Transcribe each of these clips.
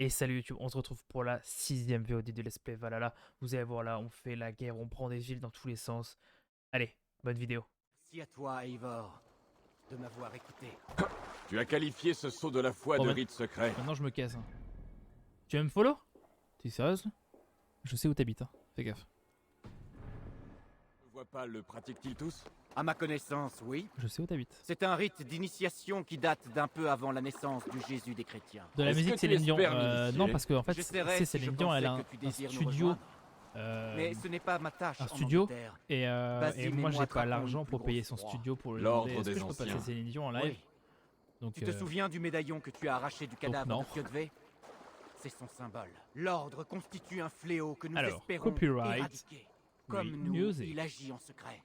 Et salut YouTube, on se retrouve pour la 6ème VOD de Let's Play Valhalla. Vous allez voir là, on fait la guerre, on prend des villes dans tous les sens. Allez, bonne vidéo. Merci à toi, Eivor, de m'avoir écouté. Tu as qualifié ce saut de la foi Bon, de rite secret. Maintenant je me casse. Hein. Tu veux me follow? T'es sérieuse là? Je sais où t'habites, hein. Fais gaffe. Je vois pas, le pratiquent-ils tous? À ma connaissance, oui. Je sais où t'habites. C'est un rite d'initiation qui date d'un peu avant la naissance du Jésus des chrétiens. De la Est-ce musique que tu Céline Dion. espères m'initier? Non, parce que en fait, J'essaierai c'est si Céline je Dion, elle a pensais que tu un désires nous studio. rejoindre. Mais ce n'est pas ma tâche Un en studio. Angleterre. Et Basile moi et j'ai moi pas traquons l'argent une pour plus payer grosse son proie. studio pour le L'ordre demander. Est-ce des que je peux passer anciens. Céline Dion en live? Oui. Donc, Tu te souviens du médaillon que tu as arraché du cadavre non. de Kjotve? C'est son symbole. L'ordre constitue un fléau que nous Alors, espérons copyright, éradiquer. Comme nous, music. il agit en secret.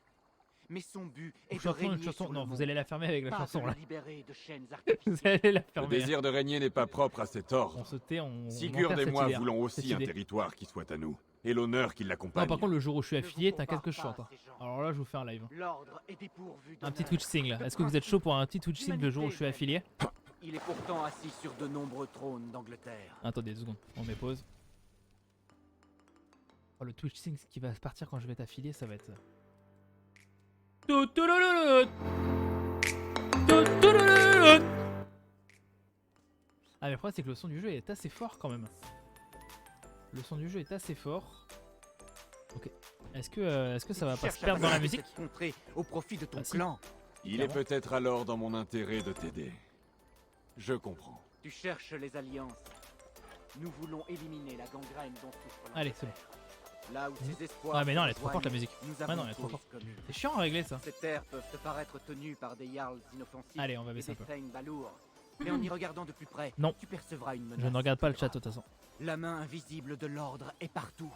Mais son but est de chanson, régner une chanson. sur le Non, vous monde. allez la fermer avec la Pas chanson de là. le libérer de chaînes Vous artificielles. allez la Le fermer. désir de régner n'est pas propre à cet ordre. On se tait, on Sigurd enterre et cette moi idée, hein, voulons cette aussi un idée. territoire qui soit à nous. Et l'honneur qui Non, l'accompagne. par contre, le jour où je suis Ne affilié, vous t'inquiète que je compare chante. pas Hein. à ces gens. Alors là, je vous fais un live. L'ordre est dépourvu Un petit d'honneur. Twitch single. Le Est-ce que vous êtes chaud pour un petit Twitch single le jour où je suis L'humanité affilié? Il est pourtant assis sur de nombreux trônes d'Angleterre. Attendez 2 secondes, on met pause. Oh, le Twitch sync qui va partir quand je vais t'affilier, ça va être. Ah, mais le problème, c'est que le son du jeu est assez fort quand même. Le son du jeu est assez fort. Ok. Est-ce que ça va pas se Cherche à perdre dans la passer musique? cette contrée au profit de ton Ah, si. clan. Il est peut-être alors dans mon intérêt de t'aider. Je comprends. Tu cherches les alliances. Nous voulons éliminer la gangrène dont souffre Allez, l'Angleterre. Là où ses espoirs. Ah, mais non, se elle est trop forte la rejoignent, musique. Nous Ah avons non, elle est trop cause forte. commune. C'est chiant à régler ça. Ces terres peuvent te paraître tenues par des jarls inoffensifs. Allez, on va et baisser un des peu. Thane Balour. Mais en y regardant de plus près, Non. tu percevras une menace. Je ne regarde pas le chat de toute façon. La main invisible de l'ordre est partout.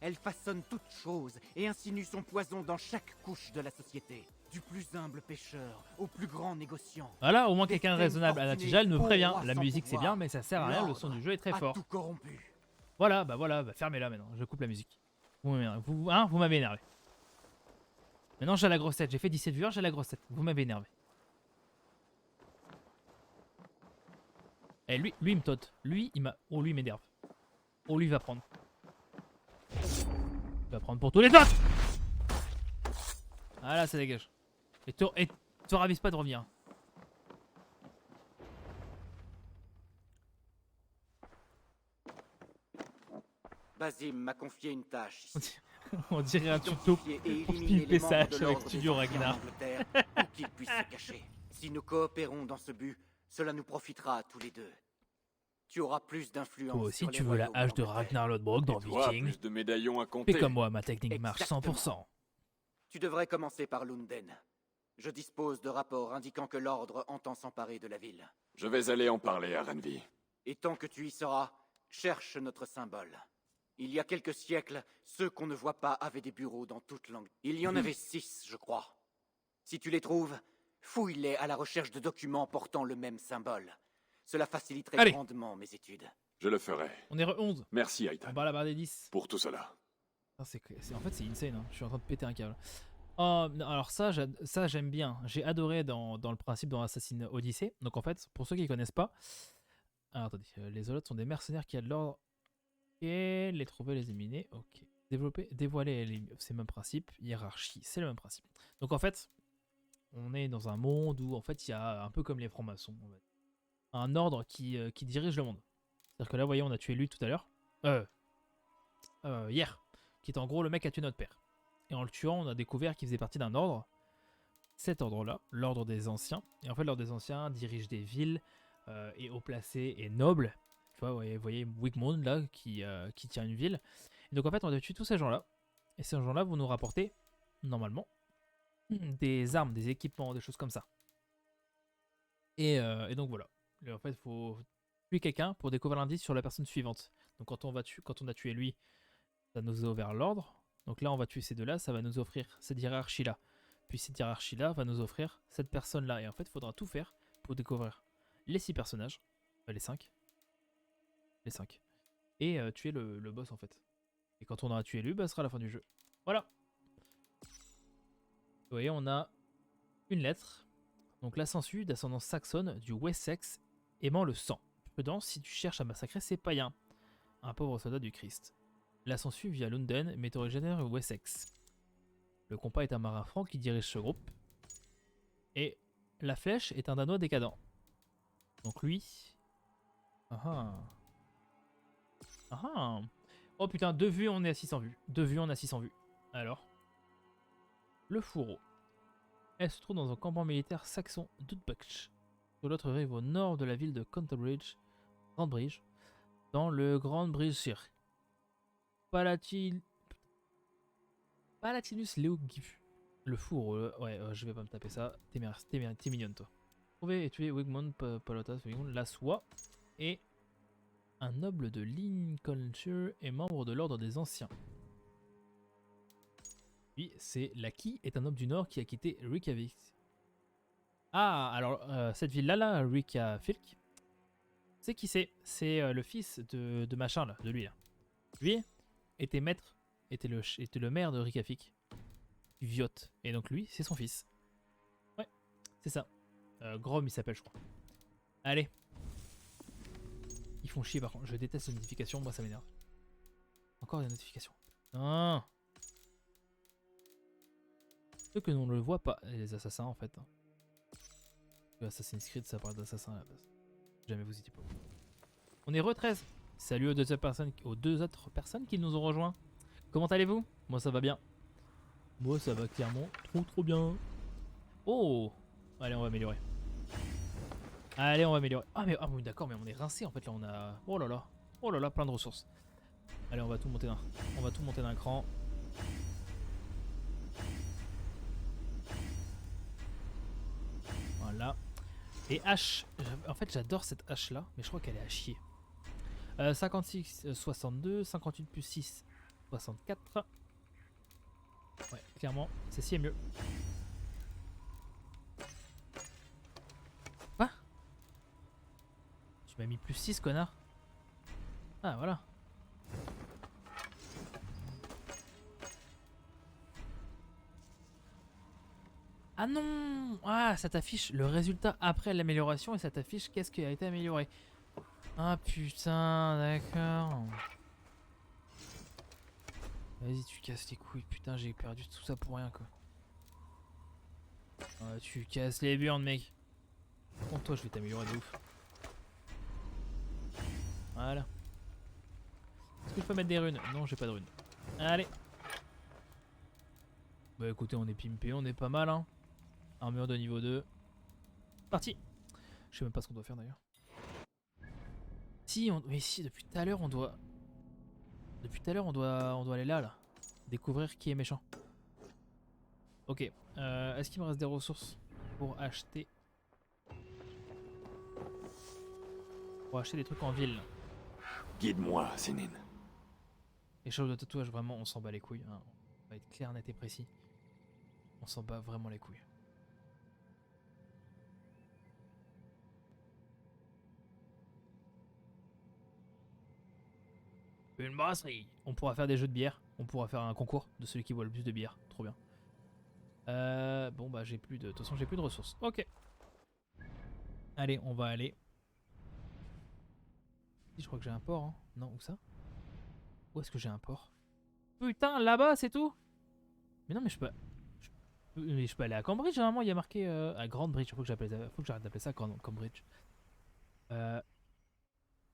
Elle façonne toute chose et insinue son poison dans chaque couche de la société. Du plus humble pêcheur au plus grand négociant. Voilà, au moins Des quelqu'un de thèmes raisonnable. fortunés, Anatijal me au prévient. roi La sans musique c'est pouvoir. bien, mais ça sert à rien. Le son du jeu est très A fort. tout corrompu. Voilà, fermez-la maintenant. Je coupe la musique. Vous m'avez énervé. Maintenant j'ai la grosse tête. J'ai fait 17 viewers, j'ai la grosse tête. Vous m'avez énervé. Eh, lui il me tote. Lui, oh, lui il m'énerve. Oh, lui il va prendre. Il va prendre pour tous les autres. Ah là, ça dégage. Et te ravise pas de revenir. Basim m'a confié une tâche ici. On dirait un tuto Identifier et pour éliminer flipper les ça membres de avec l'ordre Studio des anciens Ragnar. d'Angleterre, où qu'ils puissent se cacher. Si nous coopérons dans ce but, cela nous profitera à tous les deux. Tu auras plus d'influence. Toi aussi sur les tu veux la royaumes hache de d'Angleterre. Ragnar Lodbrok dans Et toi, Viking? plus de médaillons à compter. Fais comme moi, ma technique marche Exactement. 100%. Tu devrais commencer par Lunden. Je dispose de rapports indiquant que l'ordre entend s'emparer de la ville. Je vais aller en parler à Renvi. Et tant que tu y seras, cherche notre symbole. Il y a quelques siècles, ceux qu'on ne voit pas avaient des bureaux dans toute l'Angleterre. Il y en avait 6, je crois. Si tu les trouves, fouille-les à la recherche de documents portant le même symbole. Cela faciliterait Allez. grandement mes études. Je le ferai. On est re 11. Merci, On Aitan, bat la barre des 10. pour tout cela. En fait, c'est insane. Hein. Je suis en train de péter un câble. Oh, non, alors ça j'aime bien. J'ai adoré dans le principe dans Assassin's Odyssey. Donc en fait, pour ceux qui ne connaissent pas, alors attendez, les Zolotes sont des mercenaires qui a de l'ordre. Et les trouver, les éliminer. Ok. Développer, dévoiler, c'est le même principe. Hiérarchie, c'est le même principe. Donc en fait, on est dans un monde où en fait il y a un peu comme les francs-maçons, on va dire, un ordre qui dirige le monde. C'est-à-dire que là, vous voyez, on a tué lui tout à l'heure. Hier. Qui est en gros le mec qui a tué notre père. Et en le tuant, on a découvert qu'il faisait partie d'un ordre. Cet ordre-là, l'ordre des anciens. Et en fait, l'ordre des anciens dirige des villes et haut placés et nobles. Tu vois, vous voyez Wigmund là qui tient une ville. Et donc en fait, on a tué tous ces gens-là. Et ces gens-là vont nous rapporter, normalement, des armes, des équipements, des choses comme ça. Et donc voilà. Et en fait, il faut tuer quelqu'un pour découvrir l'indice sur la personne suivante. Donc quand on a tué lui, ça nous a ouvert l'ordre. Donc là, on va tuer ces deux-là, ça va nous offrir cette hiérarchie-là. Puis cette hiérarchie-là va nous offrir cette personne-là. Et en fait, il faudra tout faire pour découvrir les 6 personnages. Les 5. Les 5. Et tuer le boss, en fait. Et quand on aura tué lui, bah, ce sera la fin du jeu. Voilà. Vous voyez, on a une lettre. Donc la sangsue d'ascendance saxonne du Wessex aimant le sang. Prudence si tu cherches à massacrer ces païens. Un pauvre soldat du Christ. La s'ensuit via London, mais est originaire de Wessex. Le compas est un marin franc qui dirige ce groupe. Et la flèche est un danois décadent. Donc lui... Ah ah. Ah ah. Oh putain, 2 vues, on est à 600 vues. 2 vues, on a 600 vues. Alors, le fourreau. Elle se trouve dans un campement militaire saxon d'Utbuck, sur l'autre rive au nord de la ville de Canterbridge, Grandbridge, dans le Grandbridgeshire. Palatinus Leogifu. Le fourreau, ouais, je vais pas me taper ça. T'es mignonne, toi. Trouver et tuer Wigmund Palotas, la soie, et un noble de Lincolnshire et membre de l'ordre des anciens. Lui, c'est Laki, est un homme du Nord qui a quitté Reykjavik. Ah, alors cette ville-là, Reykjavik, c'est qui c'est? C'est le fils de machin là, de lui là. Lui était était le maire de Reykjavik, du Viot, et donc lui, c'est son fils. Ouais, c'est ça. Grom, il s'appelle, je crois. Allez. Ils font chier par contre. Je déteste les notifications, moi ça m'énerve. Encore des notifications. Non. Ceux que l'on ne le voit pas, les assassins en fait. Assassin's Creed, ça parle d'assassins à la base. Jamais vous étiez pas. On est re-13. Salut aux deux autres personnes qui nous ont rejoints. Comment allez-vous? Moi ça va bien. Moi ça va clairement trop bien. Oh. Allez, on va améliorer. Allez, on va améliorer. Ah mais oui, d'accord, mais on est rincé en fait là, on a... Oh là là, plein de ressources. Allez, on va tout monter d'un cran. Voilà. Et hache. En fait, j'adore cette hache là, mais je crois qu'elle est à chier. 56, 62, 58 plus 6, 64. Ouais, clairement, celle-ci est mieux. Quoi? Tu m'as mis plus 6, connard. Ah, voilà. Ah non! Ah, ça t'affiche le résultat après l'amélioration et ça t'affiche qu'est-ce qui a été amélioré. Ah putain, d'accord. Vas-y, tu casses les couilles. Putain, j'ai perdu tout ça pour rien, quoi. Ah, tu casses les burnes, mec. Par contre, toi, je vais t'améliorer de ouf. Voilà. Est-ce que je peux mettre des runes? Non, j'ai pas de runes. Allez. Bah écoutez, on est pimpé, on est pas mal, hein. Armure de niveau 2. Parti. Je sais même pas ce qu'on doit faire d'ailleurs. Si, mais si, depuis tout à l'heure on doit... Depuis tout à l'heure on doit aller là. Découvrir qui est méchant. Ok. Est-ce qu'il me reste des ressources pour acheter... Pour acheter des trucs en ville? Guide-moi, Sénine. Échange de tatouage, vraiment on s'en bat les couilles. Hein. On va être clair, net et précis. On s'en bat vraiment les couilles. Une brasserie. On pourra faire des jeux de bière. On pourra faire un concours de celui qui boit le plus de bière. Trop bien. Bon bah j'ai plus de... De toute façon j'ai plus de ressources. Ok. Allez, on va aller. Je crois que j'ai un port. Hein. Non, où ça? Où est-ce que j'ai un port? Putain, là-bas c'est tout? Mais non mais je peux... Je peux aller à Cambridge, généralement il y a marqué à Grandbridge. Faut que j'arrête d'appeler ça Cambridge. Il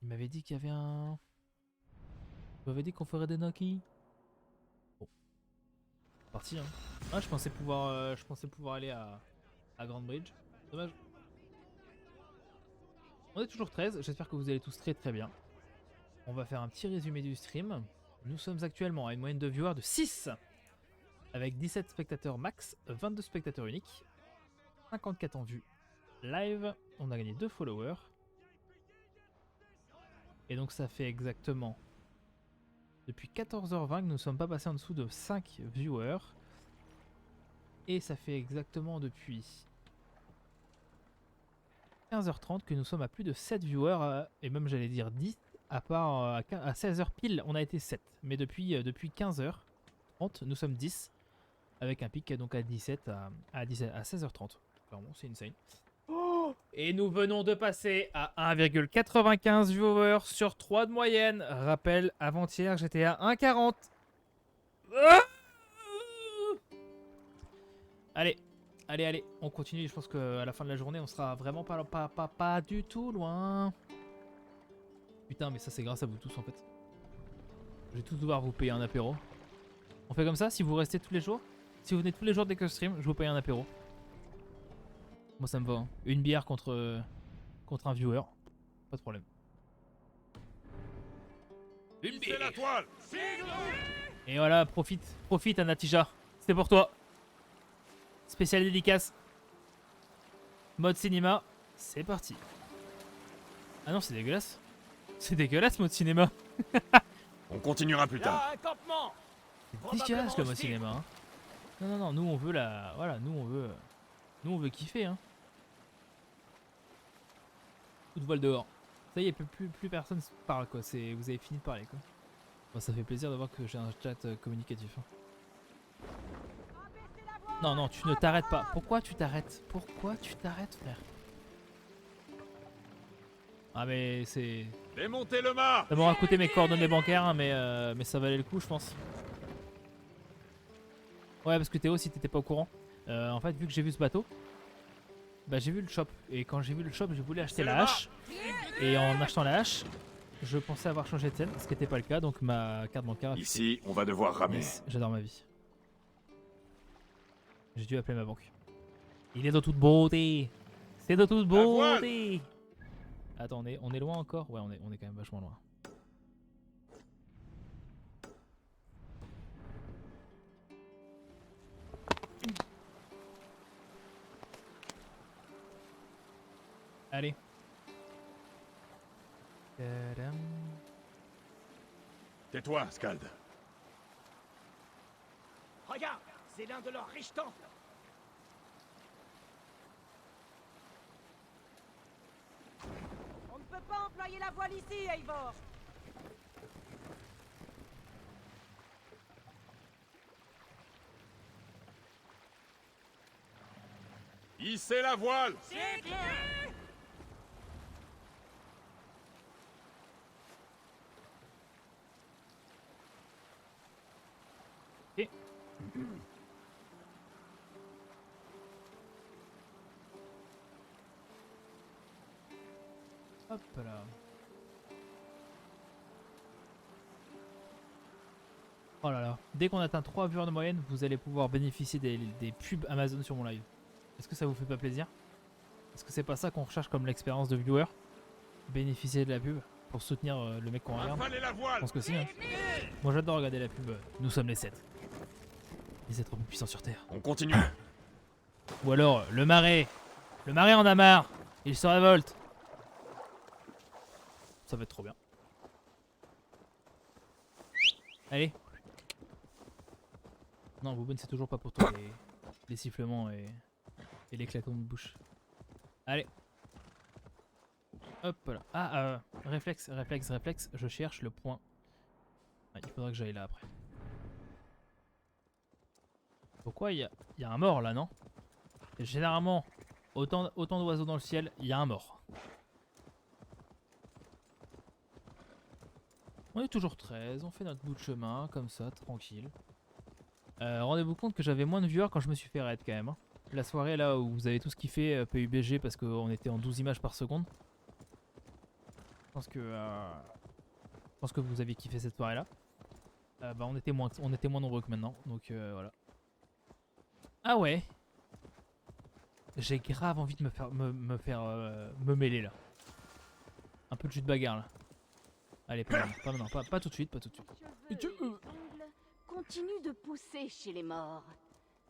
m'avait dit qu'il y avait un... Il m'avait dit qu'on ferait des Naki. Bon. Parti hein. Ah je pensais pouvoir aller à Grandbridge. Dommage. On est toujours 13, j'espère que vous allez tous très bien. On va faire un petit résumé du stream. Nous sommes actuellement à une moyenne de viewers de 6. Avec 17 spectateurs max, 22 spectateurs uniques, 54 en vue live. On a gagné 2 followers. Et donc ça fait exactement... Depuis 14h20 que nous ne sommes pas passés en dessous de 5 viewers. Et ça fait exactement depuis 15h30 que nous sommes à plus de 7 viewers. Et même j'allais dire 10. À part à 16h pile on a été 7. Mais depuis 15h30 nous sommes 10. Avec un pic donc à 17 à 16h30. Clairement c'est insane. Oh, Et nous venons de passer à 1,95 viewers sur 3 de moyenne. Rappel, avant-hier, j'étais à 1,40. Ah, allez, allez, on continue. Je pense qu'à la fin de la journée, on sera vraiment pas du tout loin. Putain, mais ça, c'est grâce à vous tous, en fait. Je vais tous devoir vous payer un apéro. On fait comme ça, si vous restez tous les jours. Si vous venez tous les jours dès que je stream, je vous paye un apéro. Moi, ça me va. Hein. Une bière contre un viewer. Pas de problème. Une bière. la toile. Et voilà, profite Anatija. C'est pour toi. Spécial dédicace. Mode cinéma, c'est parti. Ah non, c'est dégueulasse. C'est dégueulasse, mode cinéma. On continuera plus tard. un campement. C'est dégueulasse le mode cinéma. Hein. Non, nous on veut la... Voilà, nous on veut kiffer. Hein. Coup de voile dehors. Ça y est, plus personne parle quoi. Vous avez fini de parler quoi. Bon, ça fait plaisir de voir que j'ai un chat communicatif. Hein. Non, tu ne t'arrêtes pas. Pourquoi tu t'arrêtes? Pourquoi tu t'arrêtes, frère? Ah mais c'est... Démontez le mât. Ça m'aura coûté mes coordonnées bancaires, hein, mais ça valait le coup, je pense. Ouais, parce que Théo, si t'étais pas au courant, en fait, vu que j'ai vu ce bateau, bah j'ai vu le shop. Et quand j'ai vu le shop, je voulais acheter la hache. Et en achetant la hache, je pensais avoir changé de scène, ce qui n'était pas le cas, donc ma carte bancaire a Ici, on va devoir ramer. Yes, j'adore ma vie. J'ai dû appeler ma banque. Il est de toute beauté. C'est de toute beauté. Attends, on est loin encore? Ouais, on est quand même vachement loin. Allez. Tadam. Tais-toi, Scald. Regarde, c'est l'un de leurs riches temples. On ne peut pas employer la voile ici, Eivor. Hissez la voile. Ok. Hop là. Oh là là. Dès qu'on atteint 3 viewers de moyenne, vous allez pouvoir bénéficier des pubs Amazon sur mon live. Est-ce que ça vous fait pas plaisir? Est-ce que c'est pas ça qu'on recherche comme l'expérience de viewer? Bénéficier de la pub pour soutenir le mec qu'on regarde? Rafalez la voile. Je pense que si. Hein. Moi j'adore regarder la pub. Nous sommes les 7. Les êtres plus puissants sur Terre. On continue. Ou alors le marais. Le marais en a marre. Il se révolte. Ça va être trop bien. Allez. Non, Bouboune, c'est toujours pas pour toi les sifflements et l'éclatement de bouche. Allez. Hop là. Ah, réflexe. Je cherche le point. Ah, il faudra que j'aille là après. Pourquoi il y a un mort là, non? Généralement, autant d'oiseaux dans le ciel, il y a un mort. On est toujours 13, on fait notre bout de chemin, comme ça, tranquille. Rendez-vous compte que j'avais moins de viewers quand je me suis fait raid quand même. Hein. La soirée là où vous avez tous kiffé PUBG parce qu'on était en 12 images par seconde. Je pense que vous avez kiffé cette soirée là. Bah on était moins nombreux que maintenant, donc voilà. Ah ouais. J'ai grave envie de me mêler là. Un peu de jus de bagarre là. Allez, pas tout de suite, pas tout de suite. Cheveux et ongles continuent de pousser chez les morts.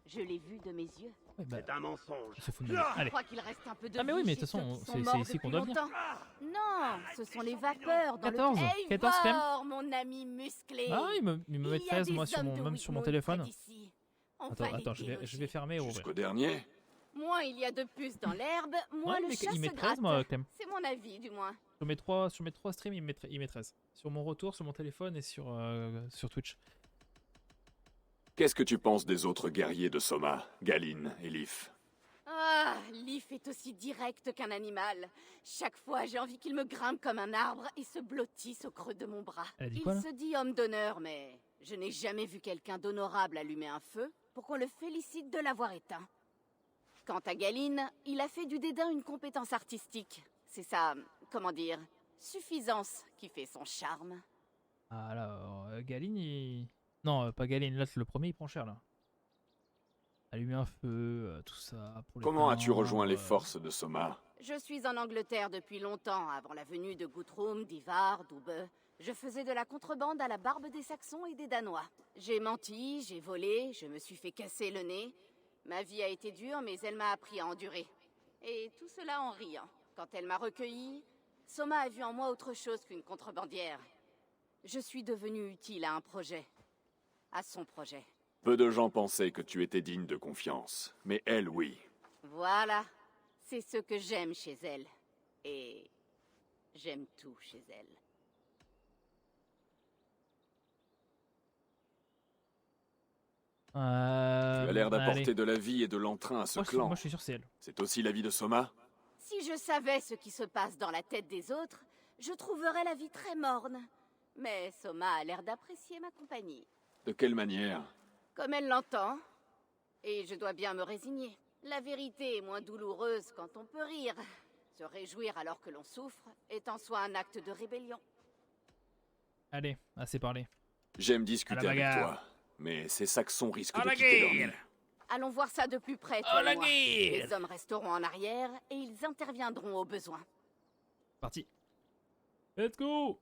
Je l'ai vu de mes yeux. Ouais, bah, C'est un mensonge. se fout de ma gueule. Je Allez. crois qu'il reste un peu de Ah mais oui, vie mais chez de toute façon, ceux qui sont c'est morts ici qu'on depuis doit venir. longtemps. Non, ce sont les vapeurs dans 14, le 14 quand même. Eivor, mon ami musclé. Ah, il me met Il y a 13 des moi hommes de même sur mon Wickmood téléphone. près d'ici. On va Attends, les je vais déloger. fermer et ouvrir. Jusqu'au dernier. Moins il y a de puces dans l'herbe, moins Ouais, le chat il met se 13 gratte. moi, Clem. C'est mon avis, du moins. Sur mes 3 streams, il met 13. Sur mon retour, sur mon téléphone et sur Twitch. Qu'est-ce que tu penses des autres guerriers de Soma, Galine et Lif? Ah, Leaf est aussi direct qu'un animal. Chaque fois, j'ai envie qu'il me grimpe comme un arbre et se blottisse au creux de mon bras. Elle a dit Il quoi, là? se dit homme d'honneur, mais je n'ai jamais vu quelqu'un d'honorable allumer un feu pour qu'on le félicite de l'avoir éteint. Quant à Galine, il a fait du dédain une compétence artistique. C'est sa, comment dire, suffisance qui fait son charme. Ah là, Galine, il... Non, pas Galine, là, le premier, il prend cher, là. Allumer un feu, tout ça, pour les Comment as-tu rejoint les timbres, forces de Soma? Je suis en Angleterre depuis longtemps, avant la venue de Guthrum, d'Ivar, d'Ube. Je faisais de la contrebande à la barbe des Saxons et des Danois. J'ai menti, j'ai volé, je me suis fait casser le nez. Ma vie a été dure, mais elle m'a appris à endurer. Et tout cela en riant. Quand elle m'a recueilli, Soma a vu en moi autre chose qu'une contrebandière. Je suis devenue utile à un projet. À son projet. Peu de gens pensaient que tu étais digne de confiance, mais elle, oui. Voilà. C'est ce que j'aime chez elle. Et j'aime tout chez elle. Tu as l'air d'apporter allez. de la vie et de l'entrain à ce clan. Moi, je suis sur CL. C'est aussi l'avis de Soma? Si je savais ce qui se passe dans la tête des autres, je trouverais la vie très morne. Mais Soma a l'air d'apprécier ma compagnie. De quelle manière? Comme elle l'entend. Et je dois bien me résigner. La vérité est moins douloureuse quand on peut rire. Se réjouir alors que l'on souffre est en soi un acte de rébellion. Allez, assez parlé. J'aime discuter avec bagarre. toi, mais ces Saxons risquent À de la quitter leur guerre! nid. Allons voir ça de plus près, À toi la et moi. guerre! Les hommes resteront en arrière et ils interviendront au besoin. Parti. Let's go!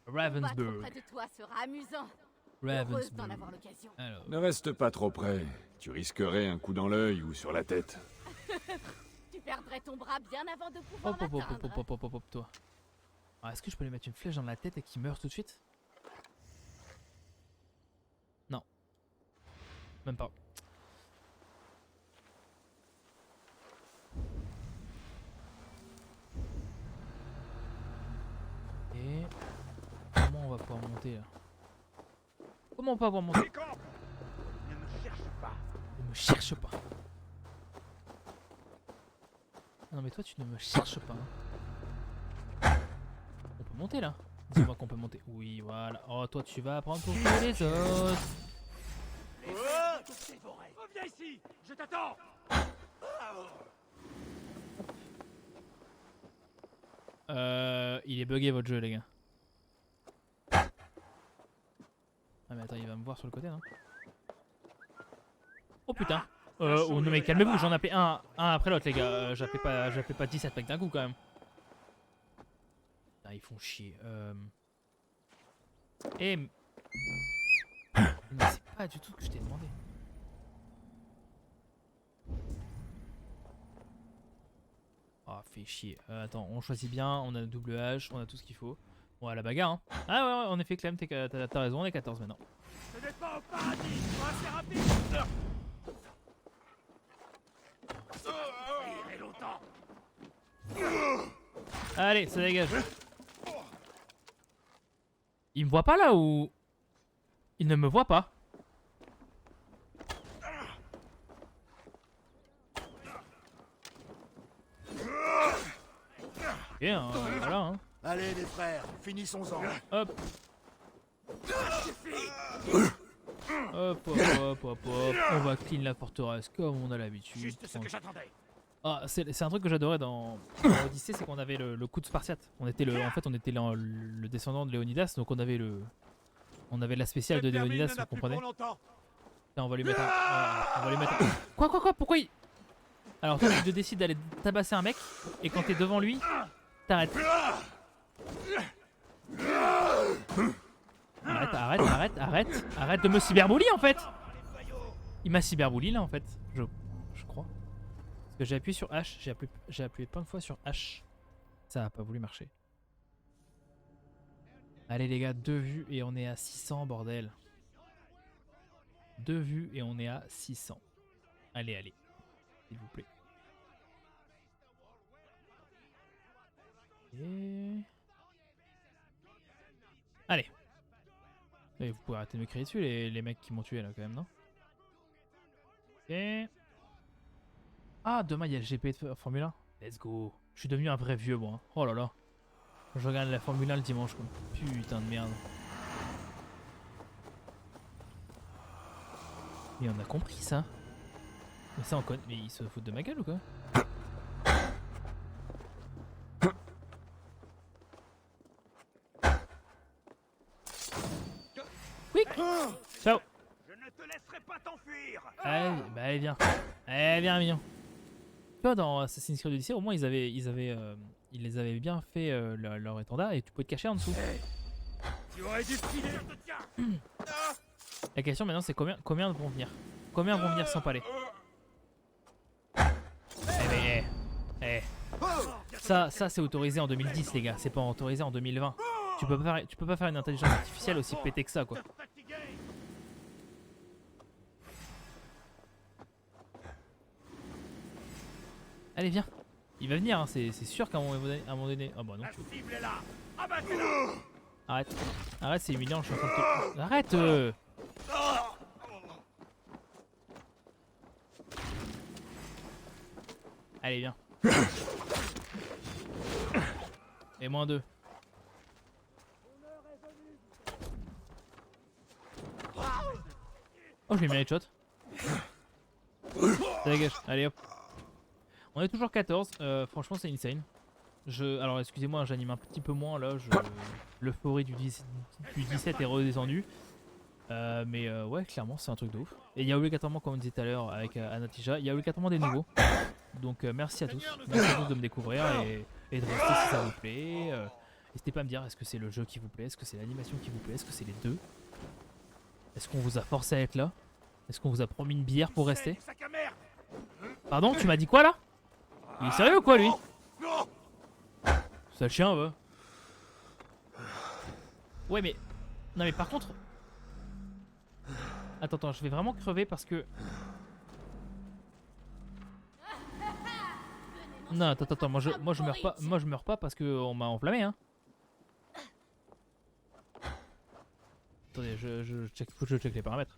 Combattre Ravensburg. auprès de toi sera amusant. Heureuse d'en Ravensburg. avoir l'occasion. Alors, Ne reste pas trop près. Tu risquerais un coup dans l'œil ou sur la tête. Tu perdrais ton bras bien avant de pouvoir hop, hop, hop, hop, l'atteindre. hop, hop, hop, hop, toi. Alors, est-ce que je peux lui mettre une flèche dans la tête et qu'il meurt tout de suite? Non. Même pas. Et... Comment on va pouvoir monter là? Comment on peut pouvoir monter? Ne me cherche pas. Ne me cherche pas. Non mais toi tu ne me cherches pas. On peut monter là. Dis-moi qu'on peut monter. Oui voilà. Oh toi tu vas prendre pour tous les autres. Reviens ici. Je t'attends. Il est bugué votre jeu les gars. Ah mais attends il va me voir sur le côté non? Oh putain. Oh non mais calmez-vous, j'en appelais un après l'autre les gars. J'appelais pas 17 mecs d'un coup quand même. Ah, ils font chier. Eh mais c'est pas du tout ce que je t'ai demandé. Ah fait chier. Attends, on choisit bien, on a le double H, on a tout ce qu'il faut. Bon à la bagarre hein. Ah ouais, ouais en effet Clem, t'as raison, on est 14 maintenant. Ce n'est pas au paradis. Sois assez rapide. Ça irait longtemps. Allez, ça dégage. Il me voit pas là ou... Il ne me voit pas. Bien, voilà hein. Allez les frères, finissons-en. Hop. Hop, hop, hop, hop, hop. On va clean la forteresse comme on a l'habitude. Juste ce que j'attendais. Ah, c'est un truc que j'adorais dans Odyssée, c'est qu'on avait le coup de Spartiate. En fait, on était le descendant de Léonidas, donc on avait la spéciale de Léonidas, vous comprenez. Tiens, on va lui mettre on va lui mettre Quoi, pourquoi il... Alors toi, tu décides d'aller tabasser un mec, et quand t'es devant lui, t'arrêtes. Arrête de me cyberbully en fait. Il m'a cyberbully là en fait, je crois. Parce que j'ai appuyé sur H, j'ai appuyé plein de fois sur H. Ça a pas voulu marcher. Allez les gars, 2 vues et on est à 600 bordel. 2 vues et on est à 600. Allez, s'il vous plaît. Et... Allez. Mais vous pouvez arrêter de me crier dessus, les mecs qui m'ont tué là, quand même, non? Ok. Ah, demain il y a le GP de Formule 1. Let's go. Je suis devenu un vrai vieux, moi. Oh là là. Je regarde la Formule 1 le dimanche, quoi. Putain de merde. Mais on a compris ça. Mais ça on connaît. Mais ils se foutent de ma gueule ou quoi? Quick. Ciao. Je ne te laisserai pas t'enfuir. Allez, bah allez viens. Allez viens mignon. Tu vois dans Assassin's Creed Odyssey au moins ils les avaient bien fait leur étendard et tu peux te cacher en dessous. Tu aurais dû filer, je te tiens. La question maintenant c'est combien vont venir? Combien vont venir s'empaler? Ça c'est autorisé en 2010 les gars, c'est pas autorisé en 2020. Tu peux pas faire une intelligence artificielle aussi pétée que ça quoi. Allez viens. Il va venir hein, c'est sûr qu'à un moment donné... Oh bah non. La cible est là. Abattez-la. Arrête. Arrête c'est humiliant, je suis en train de te... Arrête Allez viens. Et moins 2. Oh je lui ai mis un headshot. Ça dégage, allez hop. On est toujours 14, franchement c'est insane. Alors excusez-moi, j'anime un petit peu moins là, l'euphorie du 17 est redescendue. Mais ouais clairement c'est un truc de ouf. Et il y a obligatoirement comme on disait tout à l'heure avec Anatija, il y a obligatoirement des nouveaux. Donc merci à tous, de me découvrir et de rester si ça vous plaît. N'hésitez pas à me dire est-ce que c'est le jeu qui vous plaît, est-ce que c'est l'animation qui vous plaît, est-ce que c'est les deux. Est-ce qu'on vous a forcé à être là? Est-ce qu'on vous a promis une bière pour rester? Pardon, tu m'as dit quoi là? Il est sérieux ou quoi lui? Sale chien va. Ouais mais... Non mais par contre... Attends, je vais vraiment crever parce que... Non, attends, moi je meurs pas parce qu'on m'a enflammé hein. Attendez, faut que je check les paramètres.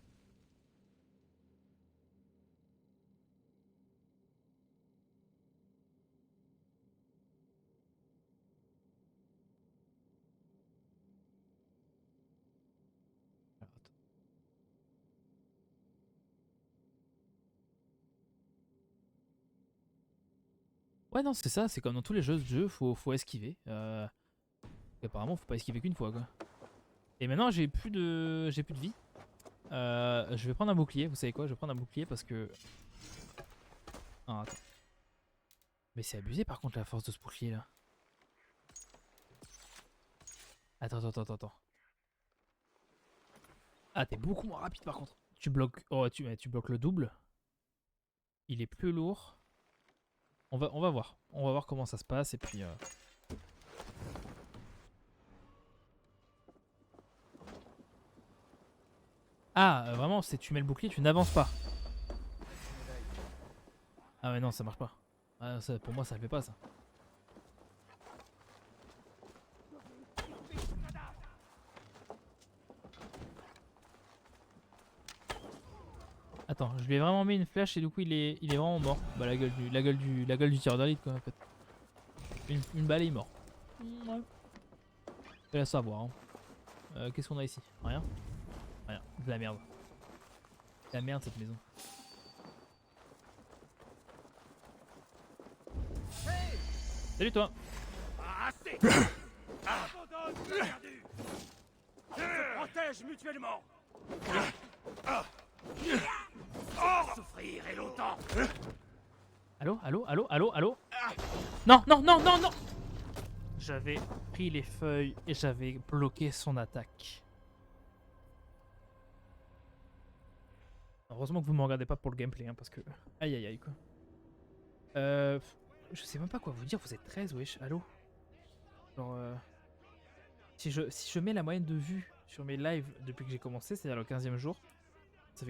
Ouais non c'est ça, c'est comme dans tous les jeux de jeu, faut esquiver. Apparemment faut pas esquiver qu'une fois quoi. Et maintenant j'ai plus de vie. Je vais prendre un bouclier, vous savez quoi, je vais prendre un bouclier parce que... Ah, attends. Mais c'est abusé par contre la force de ce bouclier là. Attends. Ah t'es beaucoup moins rapide par contre. Tu bloques... Oh tu bloques le double. Il est plus lourd. On va voir. On va voir comment ça se passe et puis... Ah, vraiment, c'est tu mets le bouclier, tu n'avances pas. Ah mais non, ça marche pas. Ah, ça, pour moi, ça le fait pas ça. Attends, je lui ai vraiment mis une flèche et du coup il est vraiment mort. Bah la gueule du tireur d'élite quoi en fait. Une balle et il est mort. Ouais. Je vais la savoir. Hein. Qu'est-ce qu'on a ici? Rien. Rien. De la merde. De la merde cette maison. Salut toi. Assez. Abandonne, perdu. On se protège mutuellement. Souffrir et longtemps. Allô. Non. J'avais pris les feuilles et j'avais bloqué son attaque. Heureusement que vous me regardez pas pour le gameplay hein, parce que... Aïe quoi. Je sais même pas quoi vous dire, vous êtes 13 wesh, allô. Genre si je mets la moyenne de vues sur mes lives depuis que j'ai commencé, c'est-à-dire le 15e jour. Ça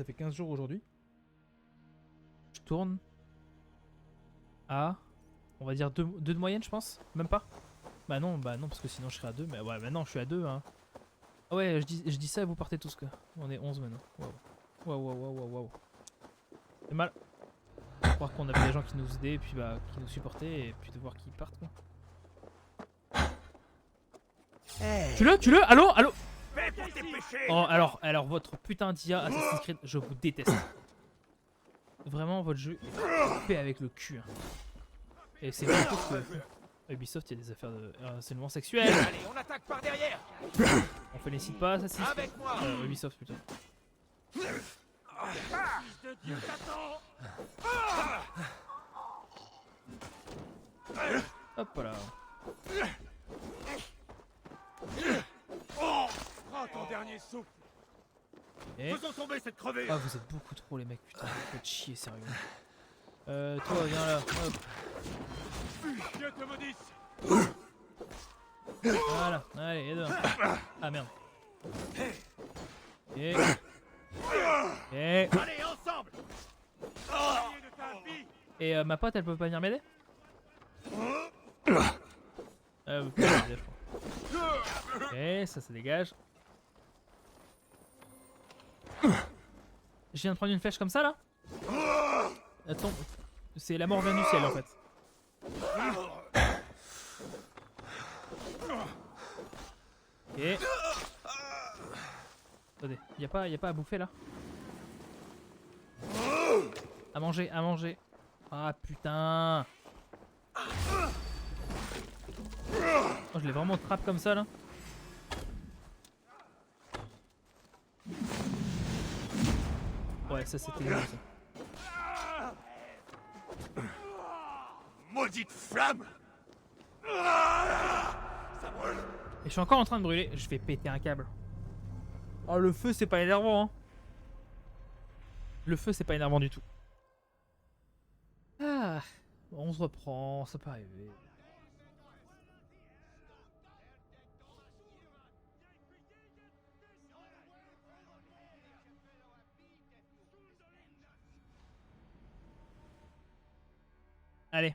fait 15 jours aujourd'hui. Je tourne à, on va dire 2 de moyenne je pense, même pas. Bah non parce que sinon je serais à 2, mais ouais maintenant je suis à 2 hein. Ah ouais, je dis ça et vous partez tous quoi. On est 11 maintenant. Waouh. Waouh. C'est mal. Croire qu'on avait des gens qui nous aidaient et puis bah qui nous supportaient et puis de voir qu'ils partent quoi. Tue-le, allô. Fais pour tes péchés. Oh alors votre putain d'IA Assassin's Creed, je vous déteste. Vraiment votre jeu est fait avec le cul. Hein. Et c'est vrai que Ubisoft il y a des affaires de harcèlement sexuel. Allez, on attaque par derrière. On félicite pas Assassin's Creed. Avec moi. Ubisoft plutôt. Fils de Dieu, t'attends. Hop là. Prends ton dernier souffle. Et... Faisons tomber cette crevée. Ah vous êtes beaucoup trop les mecs putain, vous faites chier sérieux. Toi viens là. Hop. Dieu te maudisse. Voilà, allez, et dehors. Ah merde. Et... Allez, ensemble. Pilier de ta vie. Et ma pote elle peut pas venir m'aider? Vous pouvez m'aider je crois. Ok, ça dégage. Je viens de prendre une flèche comme ça là? Attends, c'est la mort vient du ciel en fait. Ok. Attendez, y a pas à bouffer là? À manger. Ah putain. Oh, je l'ai vraiment trappe comme ça là. Ouais, ça c'était bien ça. Maudite flamme. Ça brûle. Et je suis encore en train de brûler. Je vais péter un câble. Oh, le feu c'est pas énervant hein. Le feu c'est pas énervant du tout. Ah, bon, on se reprend, ça peut arriver. Allez,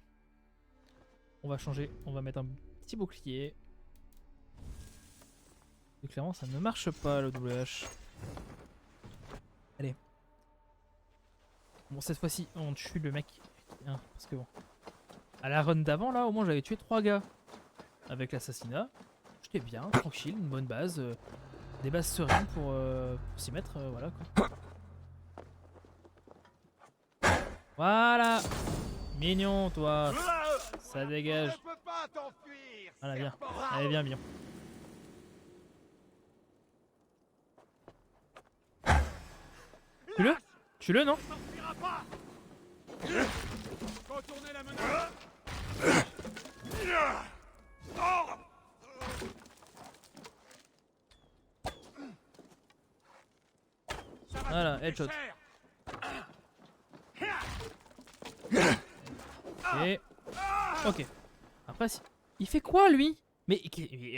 on va changer, on va mettre un petit bouclier. Et clairement ça ne marche pas le WH. Allez. Bon cette fois-ci on tue le mec. Hein, parce que bon. À la run d'avant là au moins j'avais tué 3 gars. Avec l'assassinat. J'étais bien, tranquille, une bonne base. Des bases sereines pour s'y mettre, voilà quoi. Voilà. Mignon toi. Ça dégage. Je peux pas t'enfuir. Voilà viens. Allez viens bien. Tue-le. Tue-le non? T'enfuiras pas. Contournez la menace. Ça va Voilà, te coûter headshot. cher. Et... Ok. Après, il fait quoi lui? Mais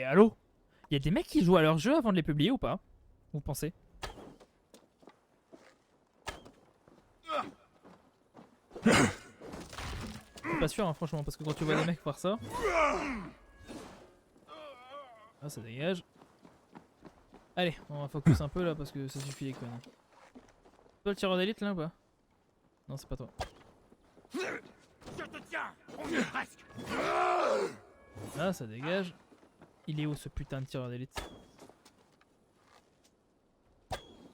allô? Il y a des mecs qui jouent à leur jeu avant de les publier ou pas? Vous pensez? Pas sûr hein, franchement parce que quand tu vois des mecs faire ça. Ah ça dégage. Allez on va focus un peu là parce que ça suffit les connes. Toi le tireur d'élite là ou pas? Non c'est pas toi. Je te tiens. On y est presque. Ah ça dégage. Il est où ce putain de tireur d'élite?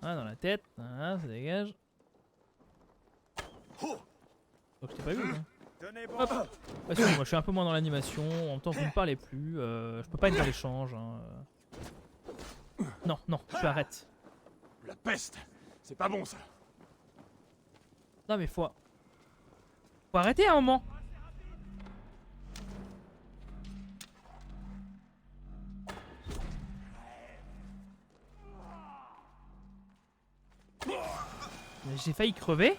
Ah dans la tête. Ah ça dégage. Donc je t'ai pas vu quoi. Hop. Excusez-moi, je suis un peu moins dans l'animation. En même temps, vous ne parlez plus. Je peux pas être dans l'échange. Hein. Non, tu arrêtes. La peste. C'est pas bon ça. Non, mais faut arrêter à un moment. J'ai failli crever.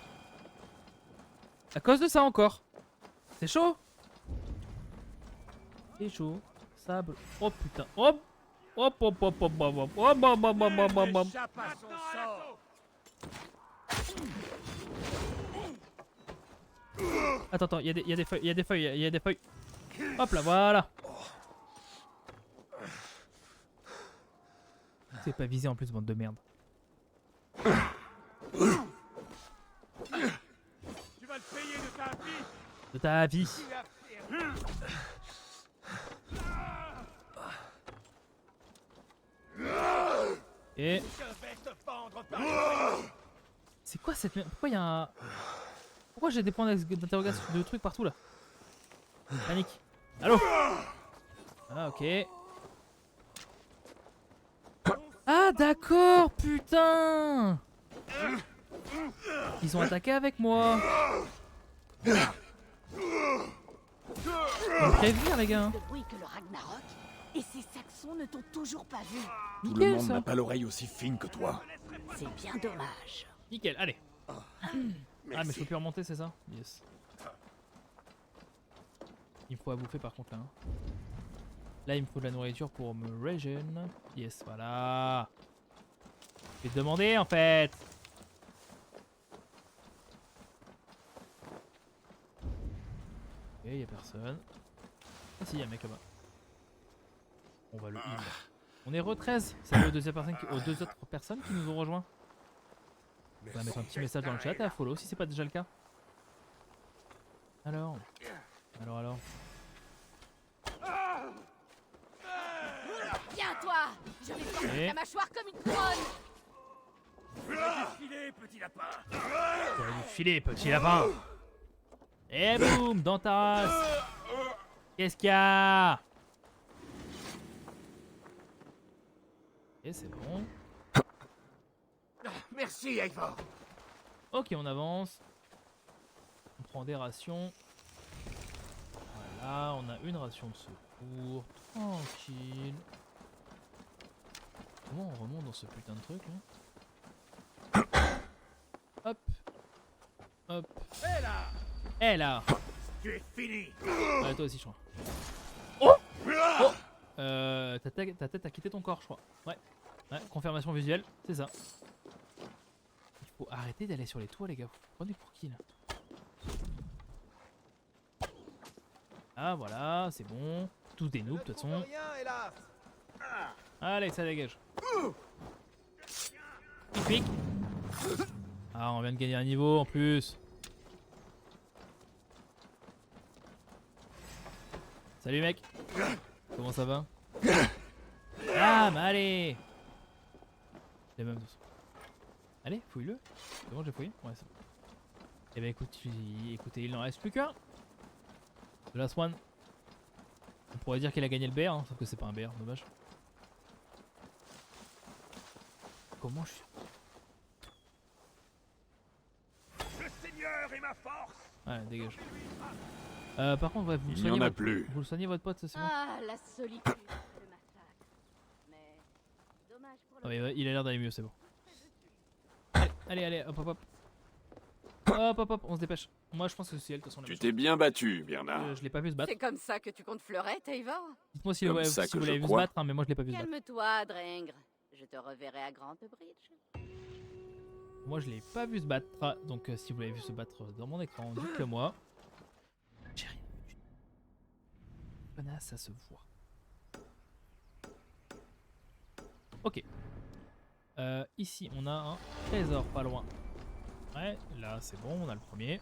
À cause de ça encore. C'est chaud. C'est chaud. Sable. Oh putain. Hop. Hop hop hop hop hop hop hop hop hop hop hop hop hop. Échappe à son sort. Attends, il y a des feuilles, Hop là, voilà. C'est pas visé en plus, bande de merde. Tu vas le payer de ta vie. De ta vie. Tu as fait Et Je vais te pendre par c'est quoi cette merde? Pourquoi il y a un... Pourquoi j'ai des points d'interrogation de trucs partout là? Panique. Allô? Ah ok. Ah d'accord, putain! Ils ont attaqué avec moi. Faut me prévenir les gars. De bruit que le Ragnarok. Et ces Saxons ne t'ont toujours pas vu. Tout le Nickel monde ça. n'a pas l'oreille aussi fine que toi. C'est bien dommage. Nickel, allez. Ah mais je peux plus remonter, c'est ça? Yes. Il me faut à bouffer par contre là. Hein. Là il me faut de la nourriture pour me regen. Yes, voilà. Je vais te demander en fait. Ok, y'a personne. Ah si, y'a un mec là-bas. On va le heal. On est re 13. Salut aux deux autres personnes qui nous ont rejoints. On va mettre un petit message dans le chat et à follow si c'est pas déjà le cas. Alors. Viens, toi. Je vais porter Et- ta mâchoire comme une couronne. filet, petit lapin. T'aurais dû filer, petit lapin. Et boum, dans ta race. Qu'est-ce qu'il y a? Et c'est bon. Merci, Eivor. Ok, on avance. On prend des rations. Voilà, on a une ration de secours. Tranquille. Comment on remonte dans ce putain de truc là? Hop. Hop. Hé là, Et là. tu es fini. Ouais, toi aussi, je crois. Oh! Ta tête a quitté ton corps, je crois. Ouais. Ouais, confirmation visuelle, c'est ça. Il faut arrêter d'aller sur les toits, les gars. Vous vous prenez pour qui là? Ah, voilà, c'est bon. Tous des noobs, de toute façon. Rien, hélas. Allez, ça dégage. Il pique. Ah, on vient de gagner un niveau en plus. Salut mec. Comment ça va? Ah, mais allez. Les mêmes tous. Allez, fouille-le. C'est bon, j'ai fouillé? Ouais, c'est bon. Eh ben écoutez, il n'en reste plus qu'un. The last one. On pourrait dire qu'il a gagné le bear, hein, sauf que c'est pas un bear, dommage. Comment je suis... Le Seigneur est ma force. Ouais, dégage. Par contre, ouais, vous Il n'y soignez en a votre... plus. Vous le soignez votre pote, ça c'est bon? Ah, la solitude, le massacre. Mais dommage pour le... Ah ouais, il a l'air d'aller mieux, c'est bon. Allez, hop, hop, hop. Hop, hop, hop, on se dépêche. Moi, je pense que c'est elle, de toute façon. la Tu méchante. t'es bien battu, Bernard. Je l'ai pas vu se battre. C'est comme ça que tu comptes fleurette, Eivor? Dites-moi si, Comme ouais, ça si que vous je l'avez vu se crois. battre, hein, mais moi je l'ai pas vu se battre. Calme-toi, Drengr. Je te reverrai à Grand Bridge. Moi je l'ai pas vu se battre, donc si vous l'avez vu se battre dans mon écran, dites-le moi. J'ai rien vu. Menace, ça se voit. Ok. Ici on a un trésor pas loin. Ouais, là c'est bon, on a le premier.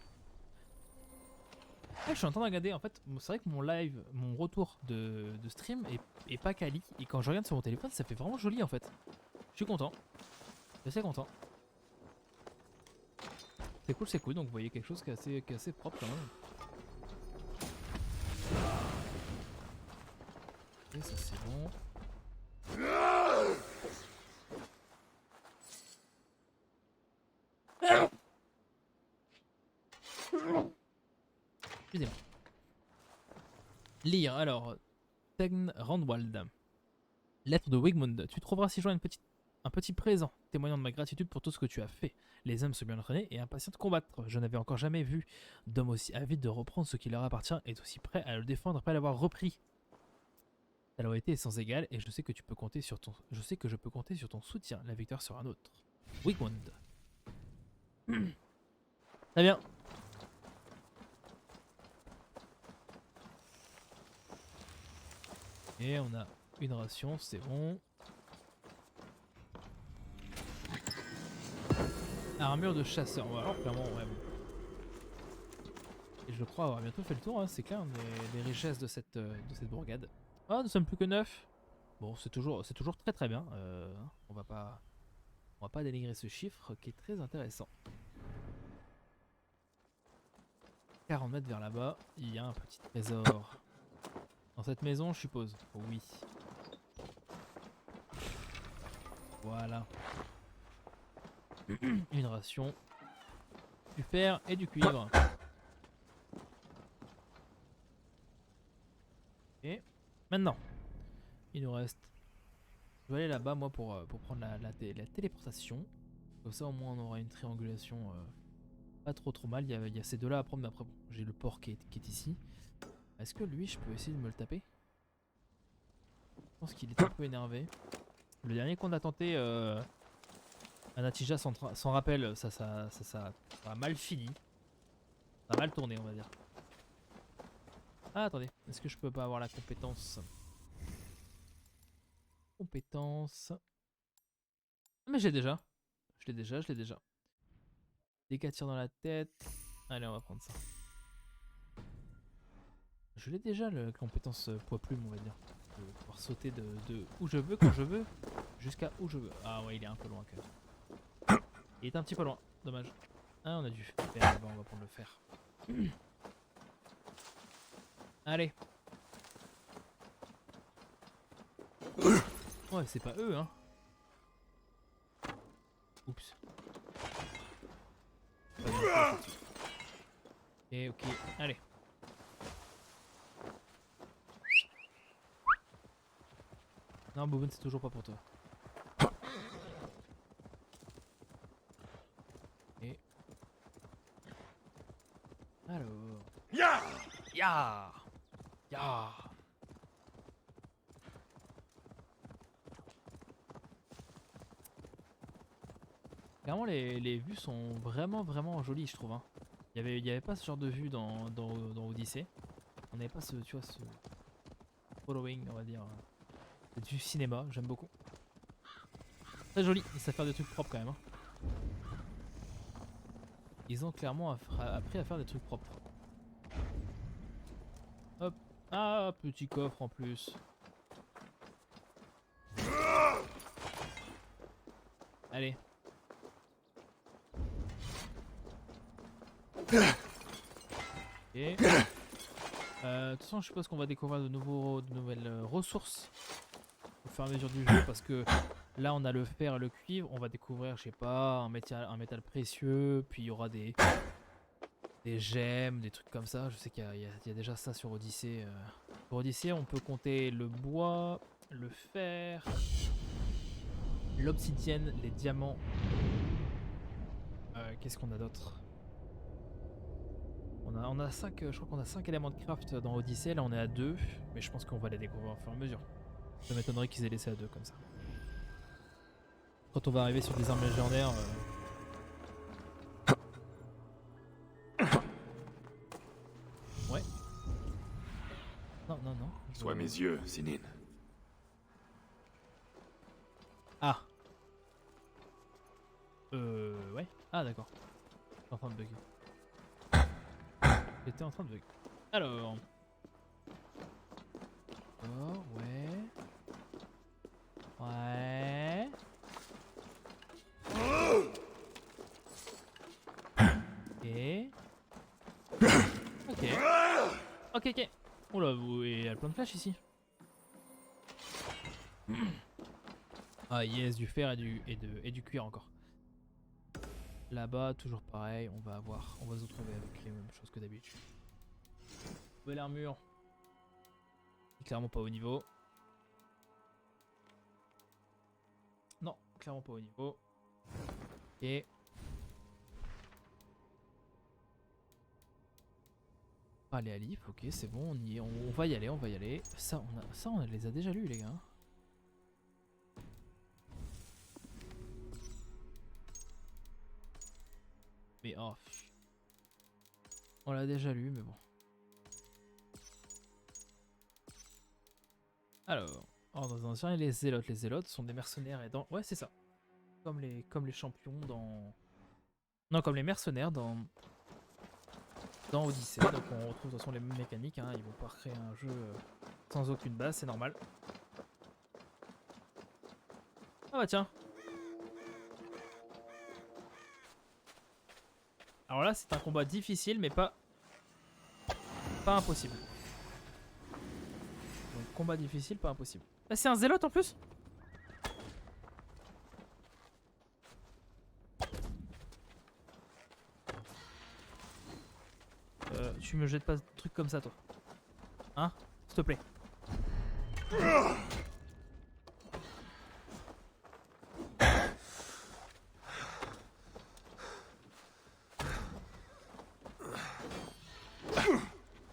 Ah, je suis en train de regarder, en fait, c'est vrai que mon live, mon retour de stream est pas quali. Et quand je regarde sur mon téléphone, ça fait vraiment joli en fait. Je suis content. Je suis assez content. C'est cool, donc vous voyez quelque chose qui est assez propre quand même. Ok, ça c'est bon. Excusez-moi. Lire, alors. Tegn Randwald. Lettre de Wigmund. Tu trouveras si joint un petit présent, témoignant de ma gratitude pour tout ce que tu as fait. Les hommes sont bien entraînés et impatients de combattre. Je n'avais encore jamais vu d'homme aussi avide de reprendre ce qui leur appartient et aussi prêt à le défendre après l'avoir repris. Ta loyauté est sans égale et je sais que je peux compter sur ton soutien. La victoire sera nôtre. Wigmund. Très bien. Et on a une ration, c'est bon. Armure de chasseur. Bon, alors clairement, ouais. Bon. Et je crois avoir bientôt fait le tour, hein, c'est clair, des richesses de cette bourgade. Ah, nous sommes plus que 9. Bon, c'est toujours très très bien. On va pas dénigrer ce chiffre qui est très intéressant. 40 mètres vers là-bas, il y a un petit trésor. Dans cette maison, je suppose. Oui. Voilà. Une ration. Du fer et du cuivre. Et maintenant, il nous reste... Je vais aller là-bas, moi, pour prendre la téléportation. Comme ça, au moins, on aura une triangulation pas trop mal. Il y a ces deux-là à prendre, mais après, bon, j'ai le port qui est ici. Est-ce que lui, je peux essayer de me le taper? Je pense qu'il est un peu énervé. Le dernier qu'on a tenté, Anatija s'en rappelle, ça a mal fini. Ça a mal tourné, on va dire. Ah, attendez, est-ce que je peux pas avoir la compétence? Compétence. Mais j'ai déjà. Je l'ai déjà. Dégâts de tir dans la tête. Allez, on va prendre ça. Je l'ai déjà, la compétence poids plume, on va dire. De pouvoir sauter de où je veux, quand je veux, jusqu'à où je veux. Ah ouais, il est un peu loin quand même. Il est un petit peu loin, dommage. Ah, on a dû faire là-bas, on va prendre le fer. Allez. Ouais, c'est pas eux, hein. Oups. Et ok, allez. Non, Boubou, c'est toujours pas pour toi. Et... alors... Ya! Ya! Ya! Clairement, les vues sont vraiment jolies, je trouve. Hein. Il y avait pas ce genre de vue dans Odyssey. On n'avait pas ce, tu vois, ce following, on va dire. Du cinéma, j'aime beaucoup. Très joli, ils savent faire des trucs propres quand même. Hein. Ils ont clairement appris à faire des trucs propres. Hop. Ah, petit coffre en plus. Allez. Et de toute façon, je suppose qu'on va découvrir de nouvelles ressources au fur et à mesure du jeu, parce que là, on a le fer et le cuivre. On va découvrir, je sais pas, un métal précieux, puis il y aura des gemmes, des trucs comme ça. Je sais qu'il y a déjà ça sur Odyssey. Sur Odyssey, on peut compter le bois, le fer, l'obsidienne, les diamants. Qu'est-ce qu'on a d'autre? On a 5, je crois qu'on a 5 éléments de craft dans Odyssey, là on est à 2, mais je pense qu'on va les découvrir au fur et à mesure. Ça m'étonnerait qu'ils aient laissé à 2 comme ça. Quand on va arriver sur des armes légendaires... Ouais. Non. Sois mes yeux, Sinin. Ah. Ouais. Ah d'accord. Je suis en train de bugger. J'étais en train de bugger. Alors. Oh, ouais. Ouais. Ok. Ok. Oula, il y a plein de flashs ici. Ah yes, du fer et du cuir encore. Là-bas, toujours pareil, on va se retrouver avec les mêmes choses que d'habitude. Nouvelle armure. Clairement pas au niveau. Non, clairement pas au niveau. Et... Allez à l'IF, ok, c'est bon, on y est, on va y aller. Ça, on les a déjà lus, les gars. Mais oh, on l'a déjà lu, mais bon. Alors, dans un ancien, les zélotes. Les zélotes sont des mercenaires et dans... Ouais, c'est ça. Comme les champions Non, comme les mercenaires dans Odyssey. Donc on retrouve de toute façon les mêmes mécaniques. Hein. Ils vont pas recréer un jeu sans aucune base, c'est normal. Ah bah tiens. Alors là, c'est un combat difficile, mais pas impossible. Donc combat difficile, pas impossible. Ah, c'est un zélote en plus? Tu me jettes pas de trucs comme ça, toi. Hein? S'il te plaît.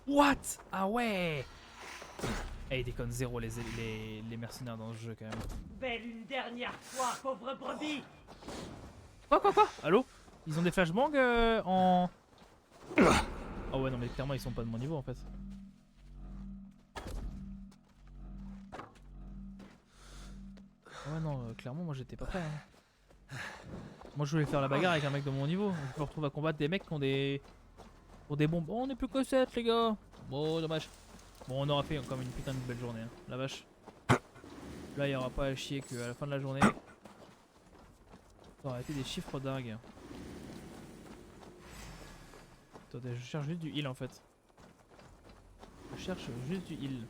What? Ah ouais! Eh, ils déconnent zéro les mercenaires dans ce jeu quand même. Belle une dernière fois, pauvre brebis. Quoi? Allô? Ils ont des flashbangs en... Ah ouais non mais clairement ils sont pas de mon niveau en fait. Ah ouais non clairement moi j'étais pas prêt hein. Moi je voulais faire la bagarre avec un mec de mon niveau. Je me retrouve à combattre des mecs qui ont des bombes. Oh, on est plus que 7 les gars. Bon dommage. Bon on aura fait comme une putain de belle journée hein. La vache. Là il y aura pas à chier qu'à la fin de la journée ça aurait été des chiffres dingues. Attendez, je cherche juste du heal en fait. Je cherche juste du heal.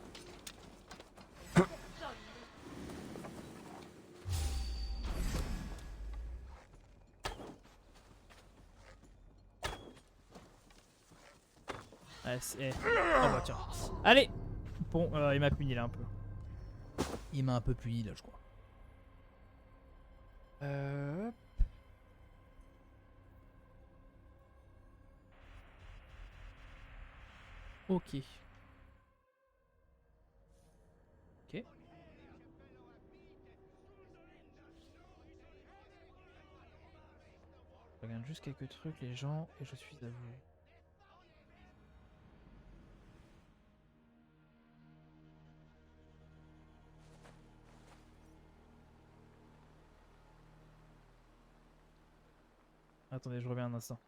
Ah, oh bah tiens. Allez. Bon, il m'a puni là un peu. Il m'a un peu puni là je crois. Ok. Ok. Je regarde juste quelques trucs les gens et je suis à vous. Attendez, je reviens un instant.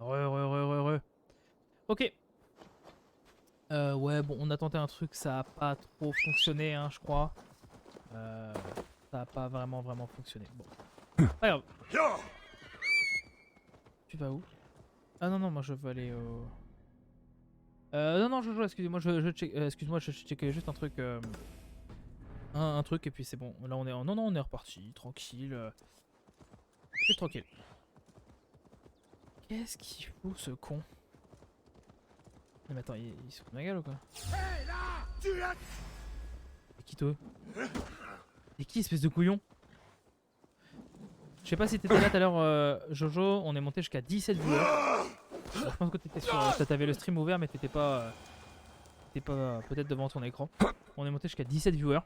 Re. Ok. Ouais, bon, on a tenté un truc, ça a pas trop fonctionné, hein, je crois. Ça a pas vraiment fonctionné. Bon. Pas grave. Tu vas où? Ah non, moi je veux aller au... non, Jojo, excusez-moi, excuse-moi, je checkais juste un truc... un truc et puis c'est bon. Là on est en... Non, on est reparti, tranquille. Juste tranquille. Qu'est-ce qu'il fout ce con? Non mais attends, il se fout de ma gueule ou quoi? Hé là! Tu as... C'est qui toi? C'est qui espèce de couillon? Je sais pas si t'étais là tout à l'heure Jojo, on est monté jusqu'à 17 viewers. Alors, je pense que t'étais sur... t'avais le stream ouvert mais t'étais pas peut-être devant ton écran. On est monté jusqu'à 17 viewers.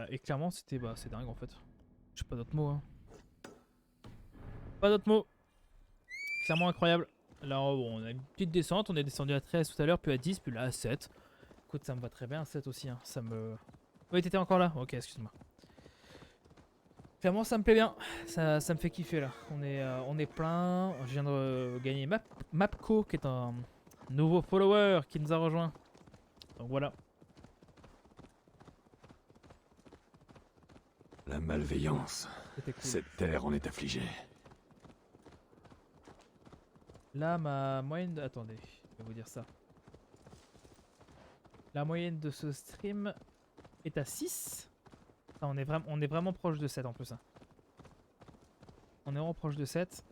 Et clairement c'était... Bah c'est dingue en fait. J'ai pas d'autres mots. Hein. Pas d'autres mots. Clairement incroyable. Là, bon, on a une petite descente. On est descendu à 13 tout à l'heure, puis à 10, puis là à 7. Écoute, ça me va très bien à 7 aussi. Hein. Ça me... Oui, t'étais encore là? Ok, excuse-moi. Clairement, ça me plaît bien. Ça me fait kiffer là. On est plein. Je viens de gagner Mapco, qui est un nouveau follower qui nous a rejoint. Donc voilà. La malveillance. C'était cool. Cette terre en est affligée. Là, ma moyenne de... Attendez, je vais vous dire ça. La moyenne de ce stream est à 6. Ah, on est vraiment proche de 7 en plus. Hein. On est vraiment proche de 7.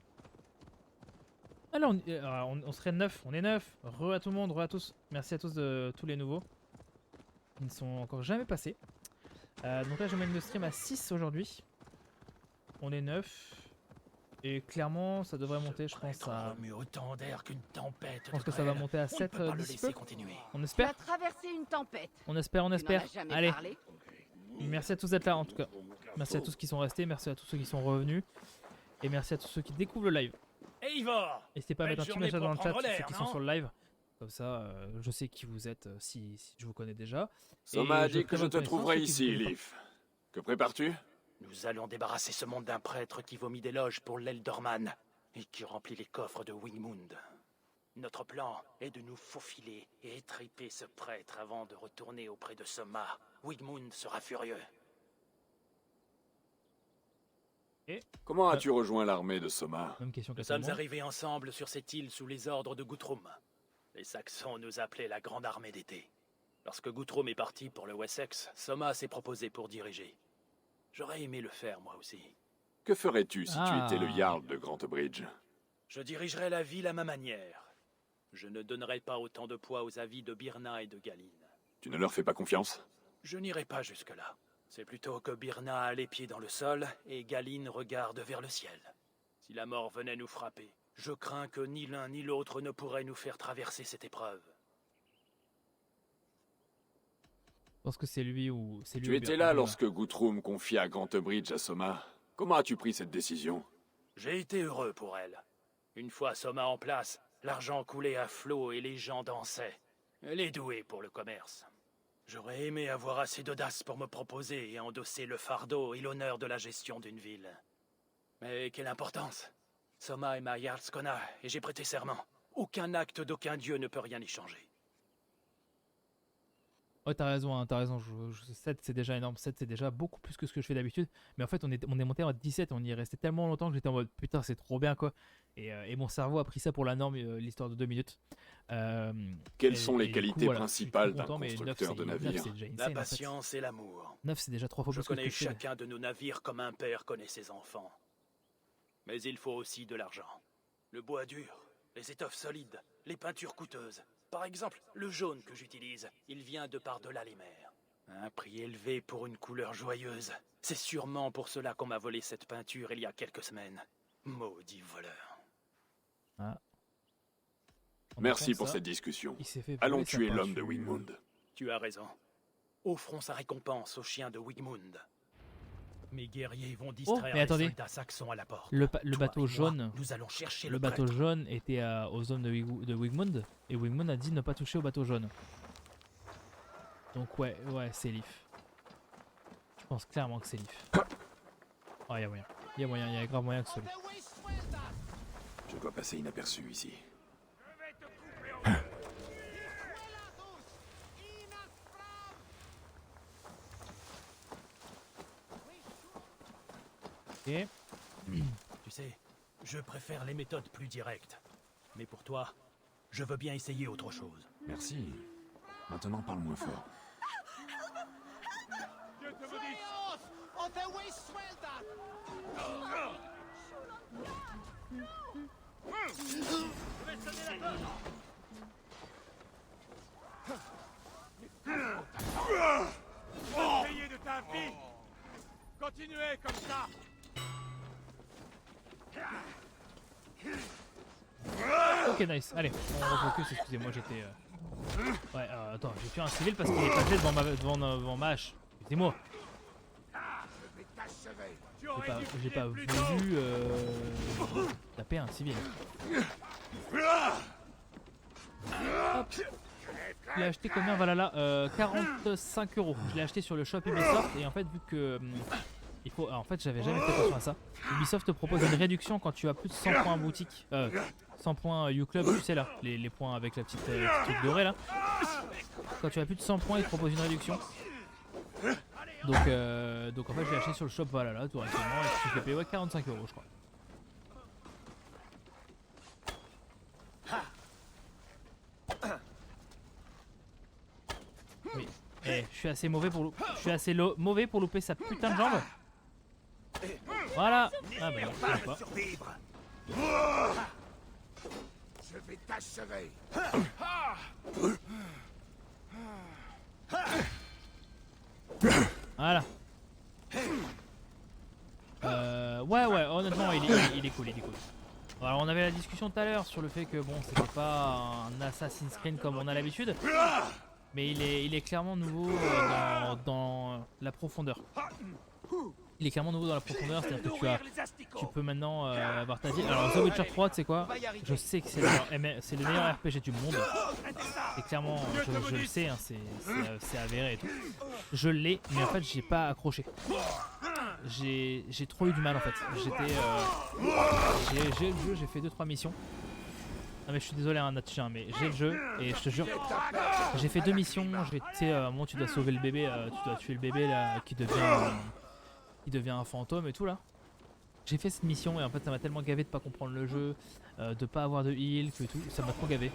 Ah là, on serait 9. On est 9. Re à tout le monde, re à tous. Merci à tous de tous les nouveaux. Ils ne sont encore jamais passés. Donc là, je mène le stream à 6 aujourd'hui. On est 9. Et clairement, ça devrait monter, je pense, à... autant d'air qu'une tempête. Je pense que ça va monter à 7 d'ici peu. On Tu espère. as traversé une tempête. On espère, on Tu n'en espère. as jamais Allez, parlé. merci à tous d'être là en tout cas. Merci à tous qui sont restés, merci à tous ceux qui sont revenus. Et merci à tous ceux qui découvrent le live. Eivor, N'hésitez pas à belle mettre un petit journée message dans le pour chat, prendre ceux l'air, qui sont non sur le live. Comme ça, je sais qui vous êtes si je vous connais déjà. Soma a Et dit que je te ferai trouverai connaissance, ceux qui ici, vous connaissent Leaf. Que prépares-tu? Nous allons débarrasser ce monde d'un prêtre qui vomit des loges pour l'Eldorman et qui remplit les coffres de Wigmund. Notre plan est de nous faufiler et étriper ce prêtre avant de retourner auprès de Soma. Wigmund sera furieux. Comment as-tu rejoint l'armée de Soma? pas. Même question que Nous tout le sommes monde. arrivés ensemble sur cette île sous les ordres de Guthrum. Les Saxons nous appelaient la Grande Armée d'été. Lorsque Guthrum est parti pour le Wessex, Soma s'est proposé pour diriger. J'aurais aimé le faire moi aussi. Que ferais-tu si tu Ah. étais le Jarl de Grantebridge? Je dirigerai la ville à ma manière. Je ne donnerai pas autant de poids aux avis de Birna et de Galine. Tu ne leur fais pas confiance? Je n'irai pas jusque-là. C'est plutôt que Birna a les pieds dans le sol et Galine regarde vers le ciel. Si la mort venait nous frapper, je crains que ni l'un ni l'autre ne pourrait nous faire traverser cette épreuve. Je pense que c'est lui ou... c'est lui Tu ou étais Birna. là lorsque Guthrum confia Grantebridge à Soma. Comment as-tu pris cette décision? J'ai été heureux pour elle. Une fois Soma en place, l'argent coulait à flot et les gens dansaient. Elle est douée pour le commerce. J'aurais aimé avoir assez d'audace pour me proposer et endosser le fardeau et l'honneur de la gestion d'une ville. Mais quelle importance! Soma est ma Jarlskona et j'ai prêté serment. Aucun acte d'aucun dieu ne peut rien y changer. Ouais, t'as raison, hein, t'as raison. 7 c'est déjà énorme. 7 c'est déjà beaucoup plus que ce que je fais d'habitude. Mais en fait, on est monté en 17 et on y est resté tellement longtemps que j'étais en mode putain, c'est trop bien quoi. Et mon cerveau a pris ça pour la norme, l'histoire de 2 minutes. Quelles sont les du qualités coup, voilà, principales je suis d'un content, mais 9, constructeur de 9, navire? c'est déjà La insane, en fait. patience et l'amour. 9 c'est déjà 3 fois Je plus que ce que connais je fais. chacun de nos navires comme un père connaît ses enfants. Mais il faut aussi de l'argent. Le bois dur, les étoffes solides, les peintures coûteuses. Par exemple, le jaune que j'utilise, il vient de par-delà les mers. Un prix élevé pour une couleur joyeuse. C'est sûrement pour cela qu'on m'a volé cette peinture il y a quelques semaines. Maudit voleur. Ah. En Merci entendant pour ça, cette discussion. il s'est fait Allons voler sa tuer l'homme de peinture. Wigmund. Tu as raison. Offrons sa récompense aux chiens de Wigmund. Mes guerriers vont distraire mais attendez. les soldats saxons à la porte. Le Toi bateau et moi, jaune. nous allons chercher Le le bateau prêtre. jaune était aux hommes de Wigmund. Et Wigmund a dit ne pas toucher au bateau jaune. Donc ouais, c'est Leaf. Je pense clairement que c'est Leaf. Ah, y'a moyen. Il y a grave moyen que ce soit Leaf. Je dois passer inaperçu ici. Ok. Tu sais, je préfère les méthodes plus directes. Mais pour toi, je veux bien essayer autre chose. Merci. Maintenant, parle moins fort. Payé de ta vie. Continuez comme ça. Ok, nice. Allez, on refocus. Excusez-moi, j'étais. Ouais, attends, j'ai tué un civil parce qu'il est passé devant ma hache. Excusez-moi. Je vais t'achever J'ai pas voulu taper un civil. Hop. Je l'ai acheté combien? Voilà là, 45 €. Je l'ai acheté sur le shop Ubisoft et en fait vu que il faut, en fait j'avais jamais fait attention à ça. Ubisoft te propose une réduction quand tu as plus de 100 points en boutique, 100 points U-Club, tu sais là, les points avec la petite truc doré là. Quand tu as plus de 100 points, ils te proposent une réduction. Donc en fait je l'ai acheté sur le shop voilà là tout récemment et je l'ai payé 45 € je crois. Oui. Eh, je suis assez mauvais pour mauvais pour louper sa putain de jambe. Voilà. Ah bah non, je sais pas. Je vais t'achever. Voilà. Ouais, honnêtement, il est cool, il est cool. Alors, on avait la discussion tout à l'heure sur le fait que bon, c'était pas un Assassin's Creed comme on a l'habitude, mais il est clairement nouveau dans la profondeur. Il est clairement nouveau dans la profondeur, c'est-à-dire que tu peux maintenant avoir ta vie. Alors, The Witcher 3, tu sais quoi? Je sais que c'est le meilleur RPG du monde. Et clairement, je le sais, hein, c'est avéré et tout. Je l'ai, mais en fait, j'ai pas accroché. J'ai trop eu du mal en fait. J'ai le jeu, j'ai fait 2-3 missions. Non mais je suis désolé hein, Natchin, mais j'ai le jeu et je te jure, j'ai fait 2 missions. Tu sais, à un moment tu dois sauver le bébé, tu dois tuer le bébé là qui devient un fantôme et tout là. J'ai fait cette mission et en fait ça m'a tellement gavé de pas comprendre le jeu, de pas avoir de heal, que tout, ça m'a trop gavé.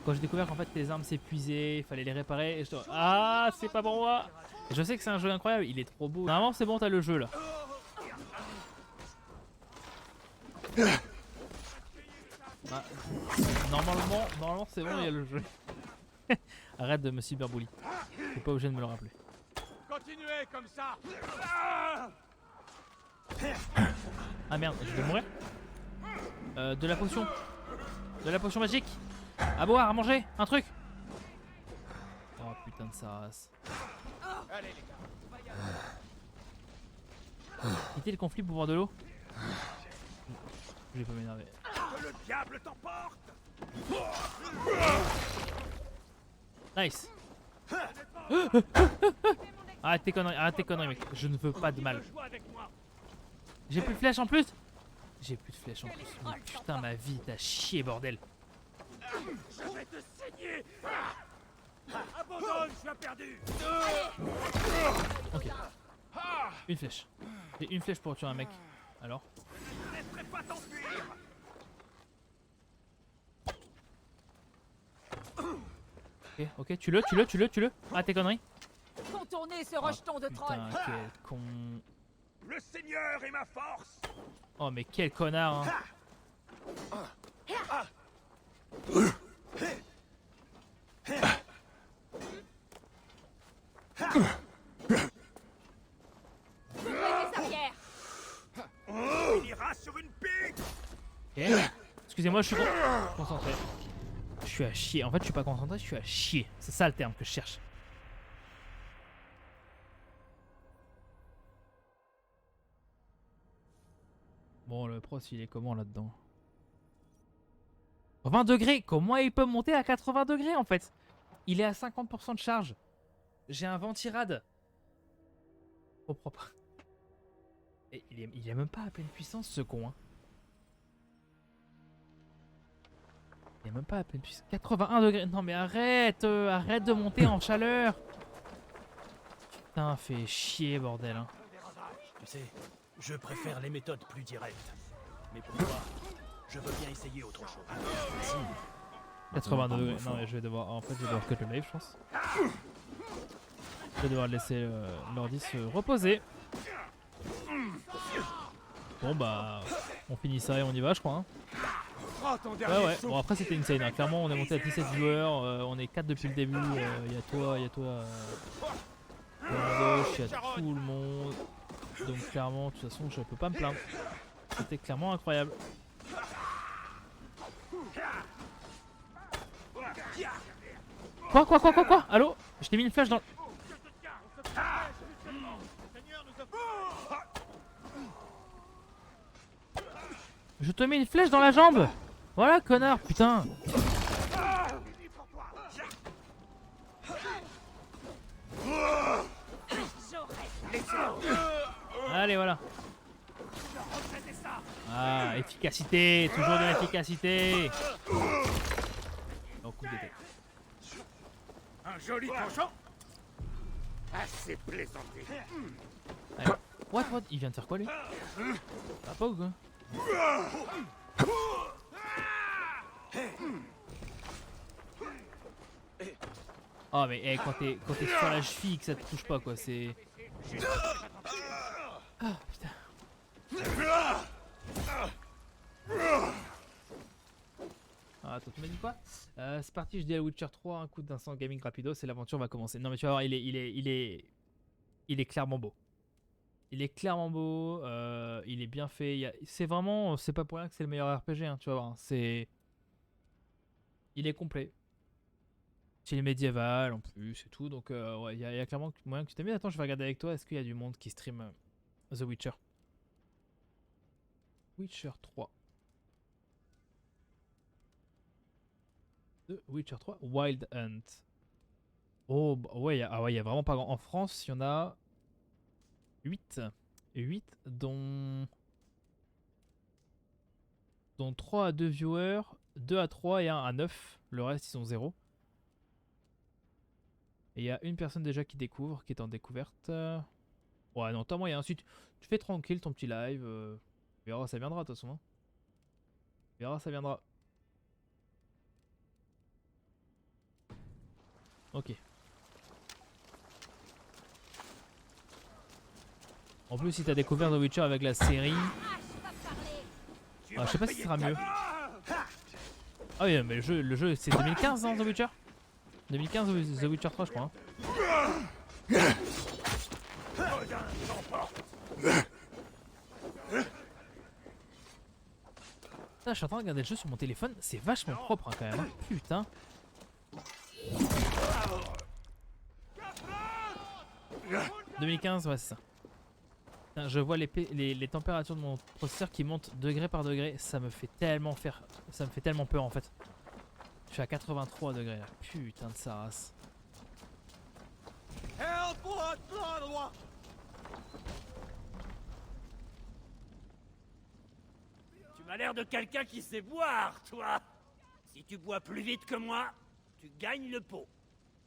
Quand j'ai découvert qu'en fait les armes s'épuisaient, il fallait les réparer, et je dois... Ah, c'est pas pour moi. Je sais que c'est un jeu incroyable, il est trop beau. Normalement c'est bon, t'as le jeu là. Ah, normalement c'est bon, il y a le jeu. Arrête de me cyberbully. T'es pas obligé de me le rappeler. Continuez comme ça. Ah merde, je vais mourir. De la potion. De la potion magique. À boire, à manger, un truc. Oh putain de sa race. Quitter le conflit pour boire de l'eau. Je vais pas m'énerver. Que le diable t'emporte. Nice. Arrête tes conneries mec. Je ne veux pas de mal. J'ai plus de flèches en plus. J'ai plus de flèches en plus. Mais putain ma vie, t'as chié bordel. Je vais te saigner. Abandonne, tu as perdu. Ok. Une flèche. J'ai une flèche pour tuer un mec. Alors. Je ne laisserai pas t'enfuir. Ok, tue-le. Ah tes conneries. Contournez ce rejeton de troll. Putain, quel con. Le Seigneur est ma force. Oh mais quel connard hein. Il ira sur une pique. Ok. Excusez-moi, je suis concentré. Je suis à chier. En fait, je suis pas concentré, je suis à chier. C'est ça le terme que je cherche. Bon, le pros, il est comment là-dedans? 20 degrés. Comment il peut monter à 80 degrés en fait? Il est à 50% de charge. J'ai un ventirad. Oh propre. Et il est même pas à pleine puissance ce con hein. Il est même pas à pleine puissance. 81 degrés. Non mais arrête. Arrête de monter en chaleur. Putain, fait chier bordel hein. Tu sais, je préfère les méthodes plus directes. Mais pour moi, je veux bien essayer autre chose. 82 degrés. Non mais je vais devoir... En fait je vais devoir cut le live je pense. Je vais devoir laisser l'ordi se reposer. Bon bah... On finit ça et on y va je crois hein. Ouais. Bon après c'était insane hein. Clairement on est monté à 17 joueurs. On est 4 depuis le début. Il y a toi... à gauche, il y a tout le monde. Donc clairement de toute façon je peux pas me plaindre. C'était clairement incroyable. Quoi? Allô? Je t'ai mis une flèche dans le... Je te mets une flèche dans la jambe. Voilà, connard, putain. Allez, voilà. Ah, efficacité, toujours de l'efficacité. Oh, coup d'épée. Un joli tranchant. Assez plaisanté. Allez. What? Il vient de faire quoi, lui? Ça va pas ou quoi? Oh, mais hey, quand t'es sur la cheville que ça te touche pas, quoi, c'est... Ah, putain. Ah, attends, tu m'as dit quoi? C'est parti, je dis à Witcher 3, un coup d'instant gaming rapido, c'est l'aventure va commencer. Non mais tu vas voir, il est clairement beau. Il est clairement beau, il est bien fait. C'est vraiment, c'est pas pour rien que c'est le meilleur RPG, hein, tu vas voir. Il est complet. Il est médiéval en plus et tout, donc ouais, il y a clairement moyen que tu t'aimes bien. Attends, je vais regarder avec toi, est-ce qu'il y a du monde qui stream The Witcher? Witcher 3. The Witcher 3, Wild Hunt. Oh, bah, ouais, il y a vraiment pas grand. En France, il y en a 8. 8, dont 3 à 2 viewers, 2 à 3 et 1 à 9. Le reste, ils sont 0. Et il y a une personne déjà qui découvre, qui est en découverte. Ouais, non, t'as moyen. Ensuite, tu fais tranquille ton petit live. Tu verras, ça viendra de toute façon. Hein. Tu verras, ça viendra. Ok. En plus, si t'as découvert The Witcher avec la série, je sais pas si ce sera mieux. Ah oui, mais le jeu c'est 2015, hein, The Witcher 2015 The Witcher 3, je crois. Hein. Putain, je suis en train de regarder le jeu sur mon téléphone, c'est vachement propre hein, quand même. Hein. Putain. 2015, ouais, c'est ça. Putain, je vois les températures de mon processeur qui montent degré par degré. Ça me fait tellement peur en fait. Je suis à 83 degrés là. Putain de sa race. Tu m'as l'air de quelqu'un qui sait boire, toi. Si tu bois plus vite que moi, tu gagnes le pot.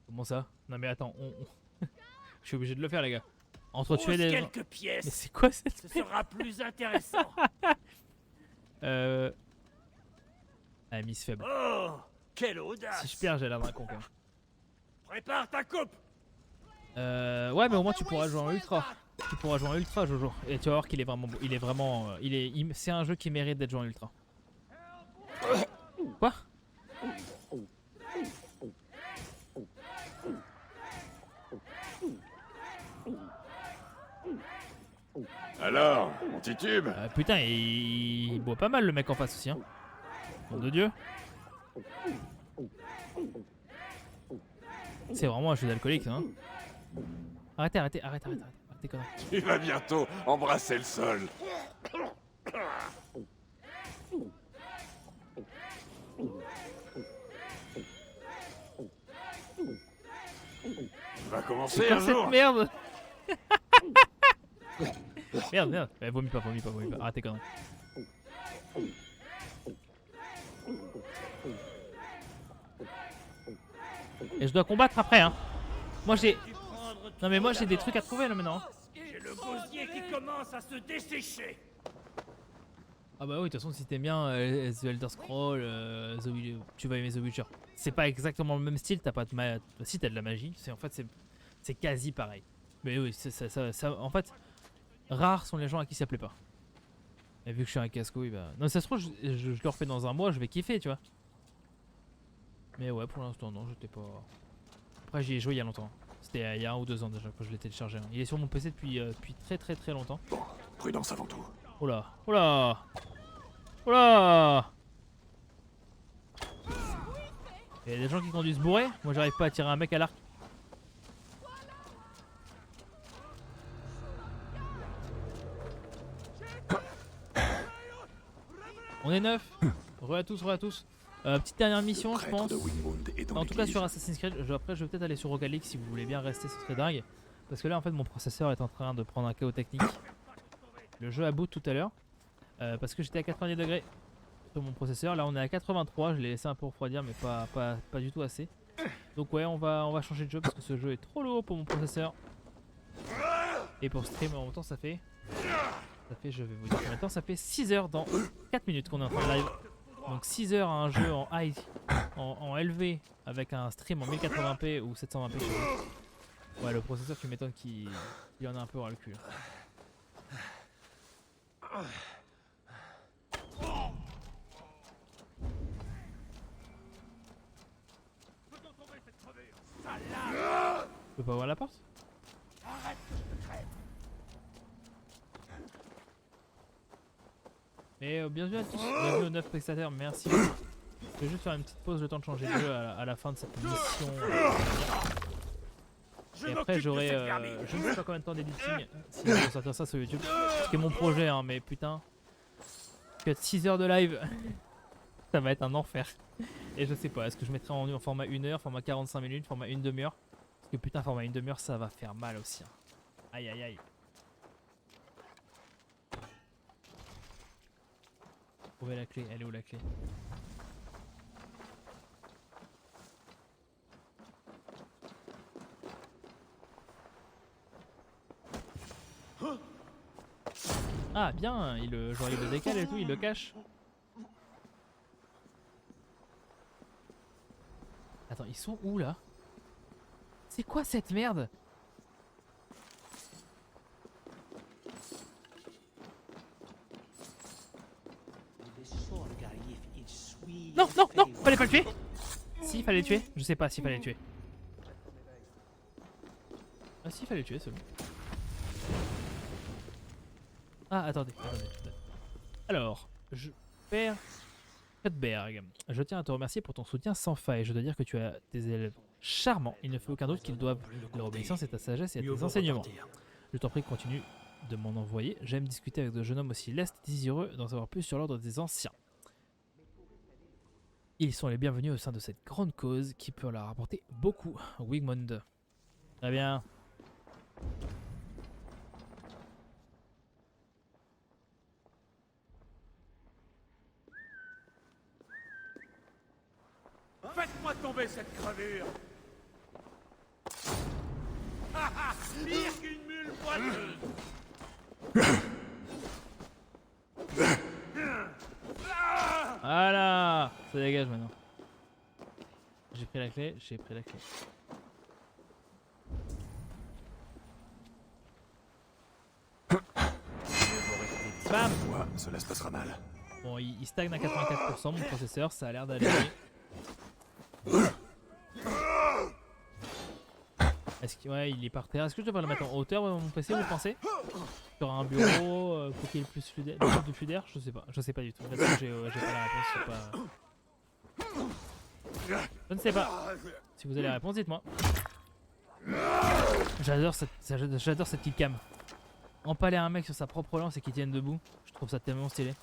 Comment ça? Non mais attends, je suis obligé de le faire les gars. Entretuer des gens. Quelques pièces. Mais c'est quoi cette Ce sera plus intéressant. Ah, mise faible. Oh, quelle audace. Si je perds, j'ai l'air d'un con quand même. Prépare ta coupe. Ouais, mais au moins tu pourras jouer en ultra. Tu pourras jouer en ultra, Jojo. Et tu vas voir qu'il est vraiment beau. Il est vraiment. C'est un jeu qui mérite d'être joué en ultra. Quoi? Alors, on titube? Putain, il boit pas mal le mec en face aussi. Hein. Nom de Dieu. C'est vraiment un jeu d'alcoolique, hein. Arrêtez conneries. Tu vas bientôt embrasser le sol. Tu vas commencer C'est un quoi cette jour. merde? Merde. Vomis pas. Arrêtez conneries. Et je dois combattre après, hein. Moi j'ai... Non mais moi j'ai des trucs à trouver là maintenant. J'ai le gosier qui commence à se dessécher. Ah bah oui, de toute façon si t'aimes bien The Elder Scrolls, tu vas aimer The Witcher. C'est pas exactement le même style, t'as pas de magie. Si t'as de la magie, en fait c'est quasi pareil. Mais oui, ça, en fait, rares sont les gens à qui ça plaît pas. Et vu que je suis un casse-couille, bah... Non, ça se trouve, je le refais dans un mois, je vais kiffer, tu vois. Mais ouais, pour l'instant, non, j'étais pas... Après, j'y ai joué il y a longtemps. C'était il y a 1 ou 2 ans déjà que je l'ai téléchargé. Il est sur mon PC depuis très longtemps. Bon, prudence avant tout. Oh là. Il y a des gens qui conduisent bourrés. Moi, j'arrive pas à tirer un mec à l'arc. est 9. Re à tous, re à tous. Petite dernière mission, je pense. En tout cas sur Assassin's Creed. Après, je vais peut-être aller sur Rogue League si vous voulez bien rester, ce serait dingue. Parce que là, en fait, mon processeur est en train de prendre un chaos technique. Le jeu a boot tout à l'heure. Parce que j'étais à 90 degrés sur mon processeur. Là, on est à 83. Je l'ai laissé un peu refroidir, mais pas du tout assez. Donc, ouais, on va changer de jeu parce que ce jeu est trop lourd pour mon processeur. Et pour stream, en même temps, ça fait, je vais vous dire combien de temps, ça fait 6 heures dans 4 minutes qu'on est en train de live. Donc 6 heures à un jeu en high, en LV, avec un stream en 1080p ou 720p. Ouais, le processeur, tu m'étonnes qu'il en a un peu ras le cul. Je peux pas ouvrir la porte? Et bienvenue à tous, bienvenue aux 9 spectateurs, merci. Je vais juste faire une petite pause, le temps de changer de jeu à la fin de cette mission. Et après j'aurai, je ne sais pas combien de temps d'éditing si je vais sortir ça sur YouTube. C'est mon projet hein, mais putain, que 6 heures de live, ça va être un enfer. Et je sais pas, est-ce que je mettrai en format 1 heure, format 45 minutes, format 1 demi-heure? Parce que putain, format 1 demi-heure ça va faire mal aussi. Hein. Aïe aïe aïe. Trouvez la clé, elle est où la clé? Ah bien, genre il le décale et tout, il le cache. Attends, ils sont où là? C'est quoi cette merde? Non, non, non, fallait pas le tuer. Si, fallait le tuer. Je sais pas s'il fallait le tuer. Ah si, fallait le tuer, c'est bon. Ah, attendez. Alors, Père Cutberg, je tiens à te remercier pour ton soutien sans faille. Je dois dire que tu as des élèves charmants. Il ne faut aucun doute qu'ils doivent leur obéissance et ta sagesse et à tes enseignements. Je t'en prie, continue de m'en envoyer. J'aime discuter avec de jeunes hommes aussi lestes et désireux d'en savoir plus sur l'ordre des anciens. Ils sont les bienvenus au sein de cette grande cause qui peut leur apporter beaucoup. Wigmund. Très bien. Faites-moi tomber cette crevure. Ah ah, pire qu'une mule boiteuse. Voilà, ça dégage maintenant. J'ai pris la clé, Bam. Ouais, cela se passera mal. Bon, il stagne à 84% mon processeur, ça a l'air d'aller. Est-ce que ouais, il est par terre. Est-ce que je devrais le mettre en hauteur mon PC, vous pensez? Sur un bureau pour qu'il y ait plus de flux d'air? Je sais pas du tout. Là-dessus, j'ai pas la réponse, je ne sais pas. Si vous avez la réponse, dites-moi. J'adore cette petite cam. Empaler un mec sur sa propre lance et qu'il tienne debout, je trouve ça tellement stylé.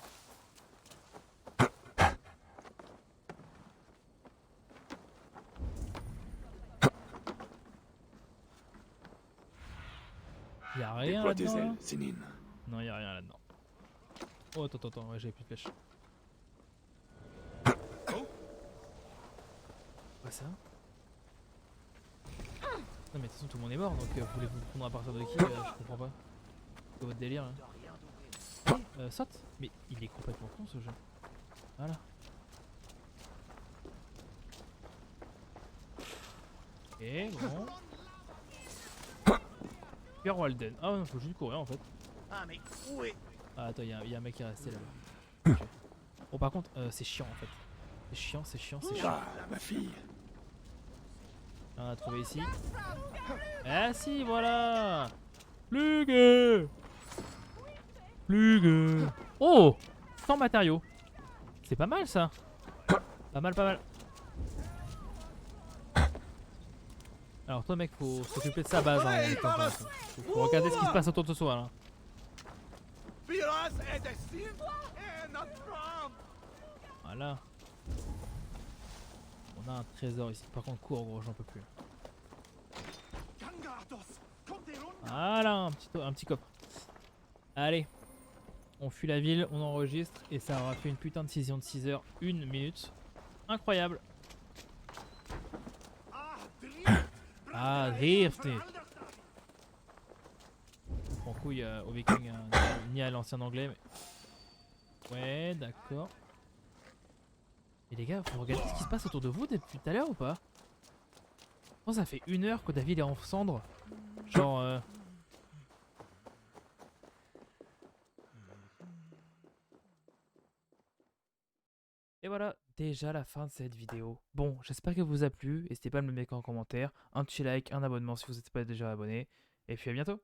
Y'a rien là-dedans? Non, y'a rien là-dedans. Oh, attends, ouais, j'avais plus de flèches. Quoi ça? Non, mais de toute façon, tout le monde est mort donc voulez-vous prendre à partir de qui? Je comprends pas. C'est votre délire là. Saute? Mais il est complètement con ce jeu. Voilà. Et bon. Pierre Walden. Ah non, faut juste courir en fait. Ah mais où est... Ah attends, il y a un mec qui est resté là-bas. Okay. Bon par contre, c'est chiant en fait. C'est chiant. Ah, ma fille. On a trouvé ici. Ah si, voilà. Plug. Oh, 100 matériaux. C'est pas mal ça. Pas mal. Alors toi mec, faut s'occuper de sa base hein, faut regarder ce qui se passe autour de soi là. Voilà. On a un trésor ici. Par contre, cours gros, j'en peux plus. Voilà, un petit coffre. Allez. On fuit la ville, on enregistre et ça aura fait une putain de session de 6 heures, 1 minute. Incroyable. Ah, drift. Prends couille au viking, ni à l'ancien anglais. Mais... Ouais, d'accord. Et les gars, vous regardez ce qui se passe autour de vous depuis tout à l'heure ou pas? Oh, ça fait 1 heure que David est en cendres. Genre... Et voilà, déjà la fin de cette vidéo. Bon, j'espère qu'elle vous a plu. N'hésitez pas à me le mettre en commentaire. Un petit like, un abonnement si vous n'êtes pas déjà abonné. Et puis à bientôt.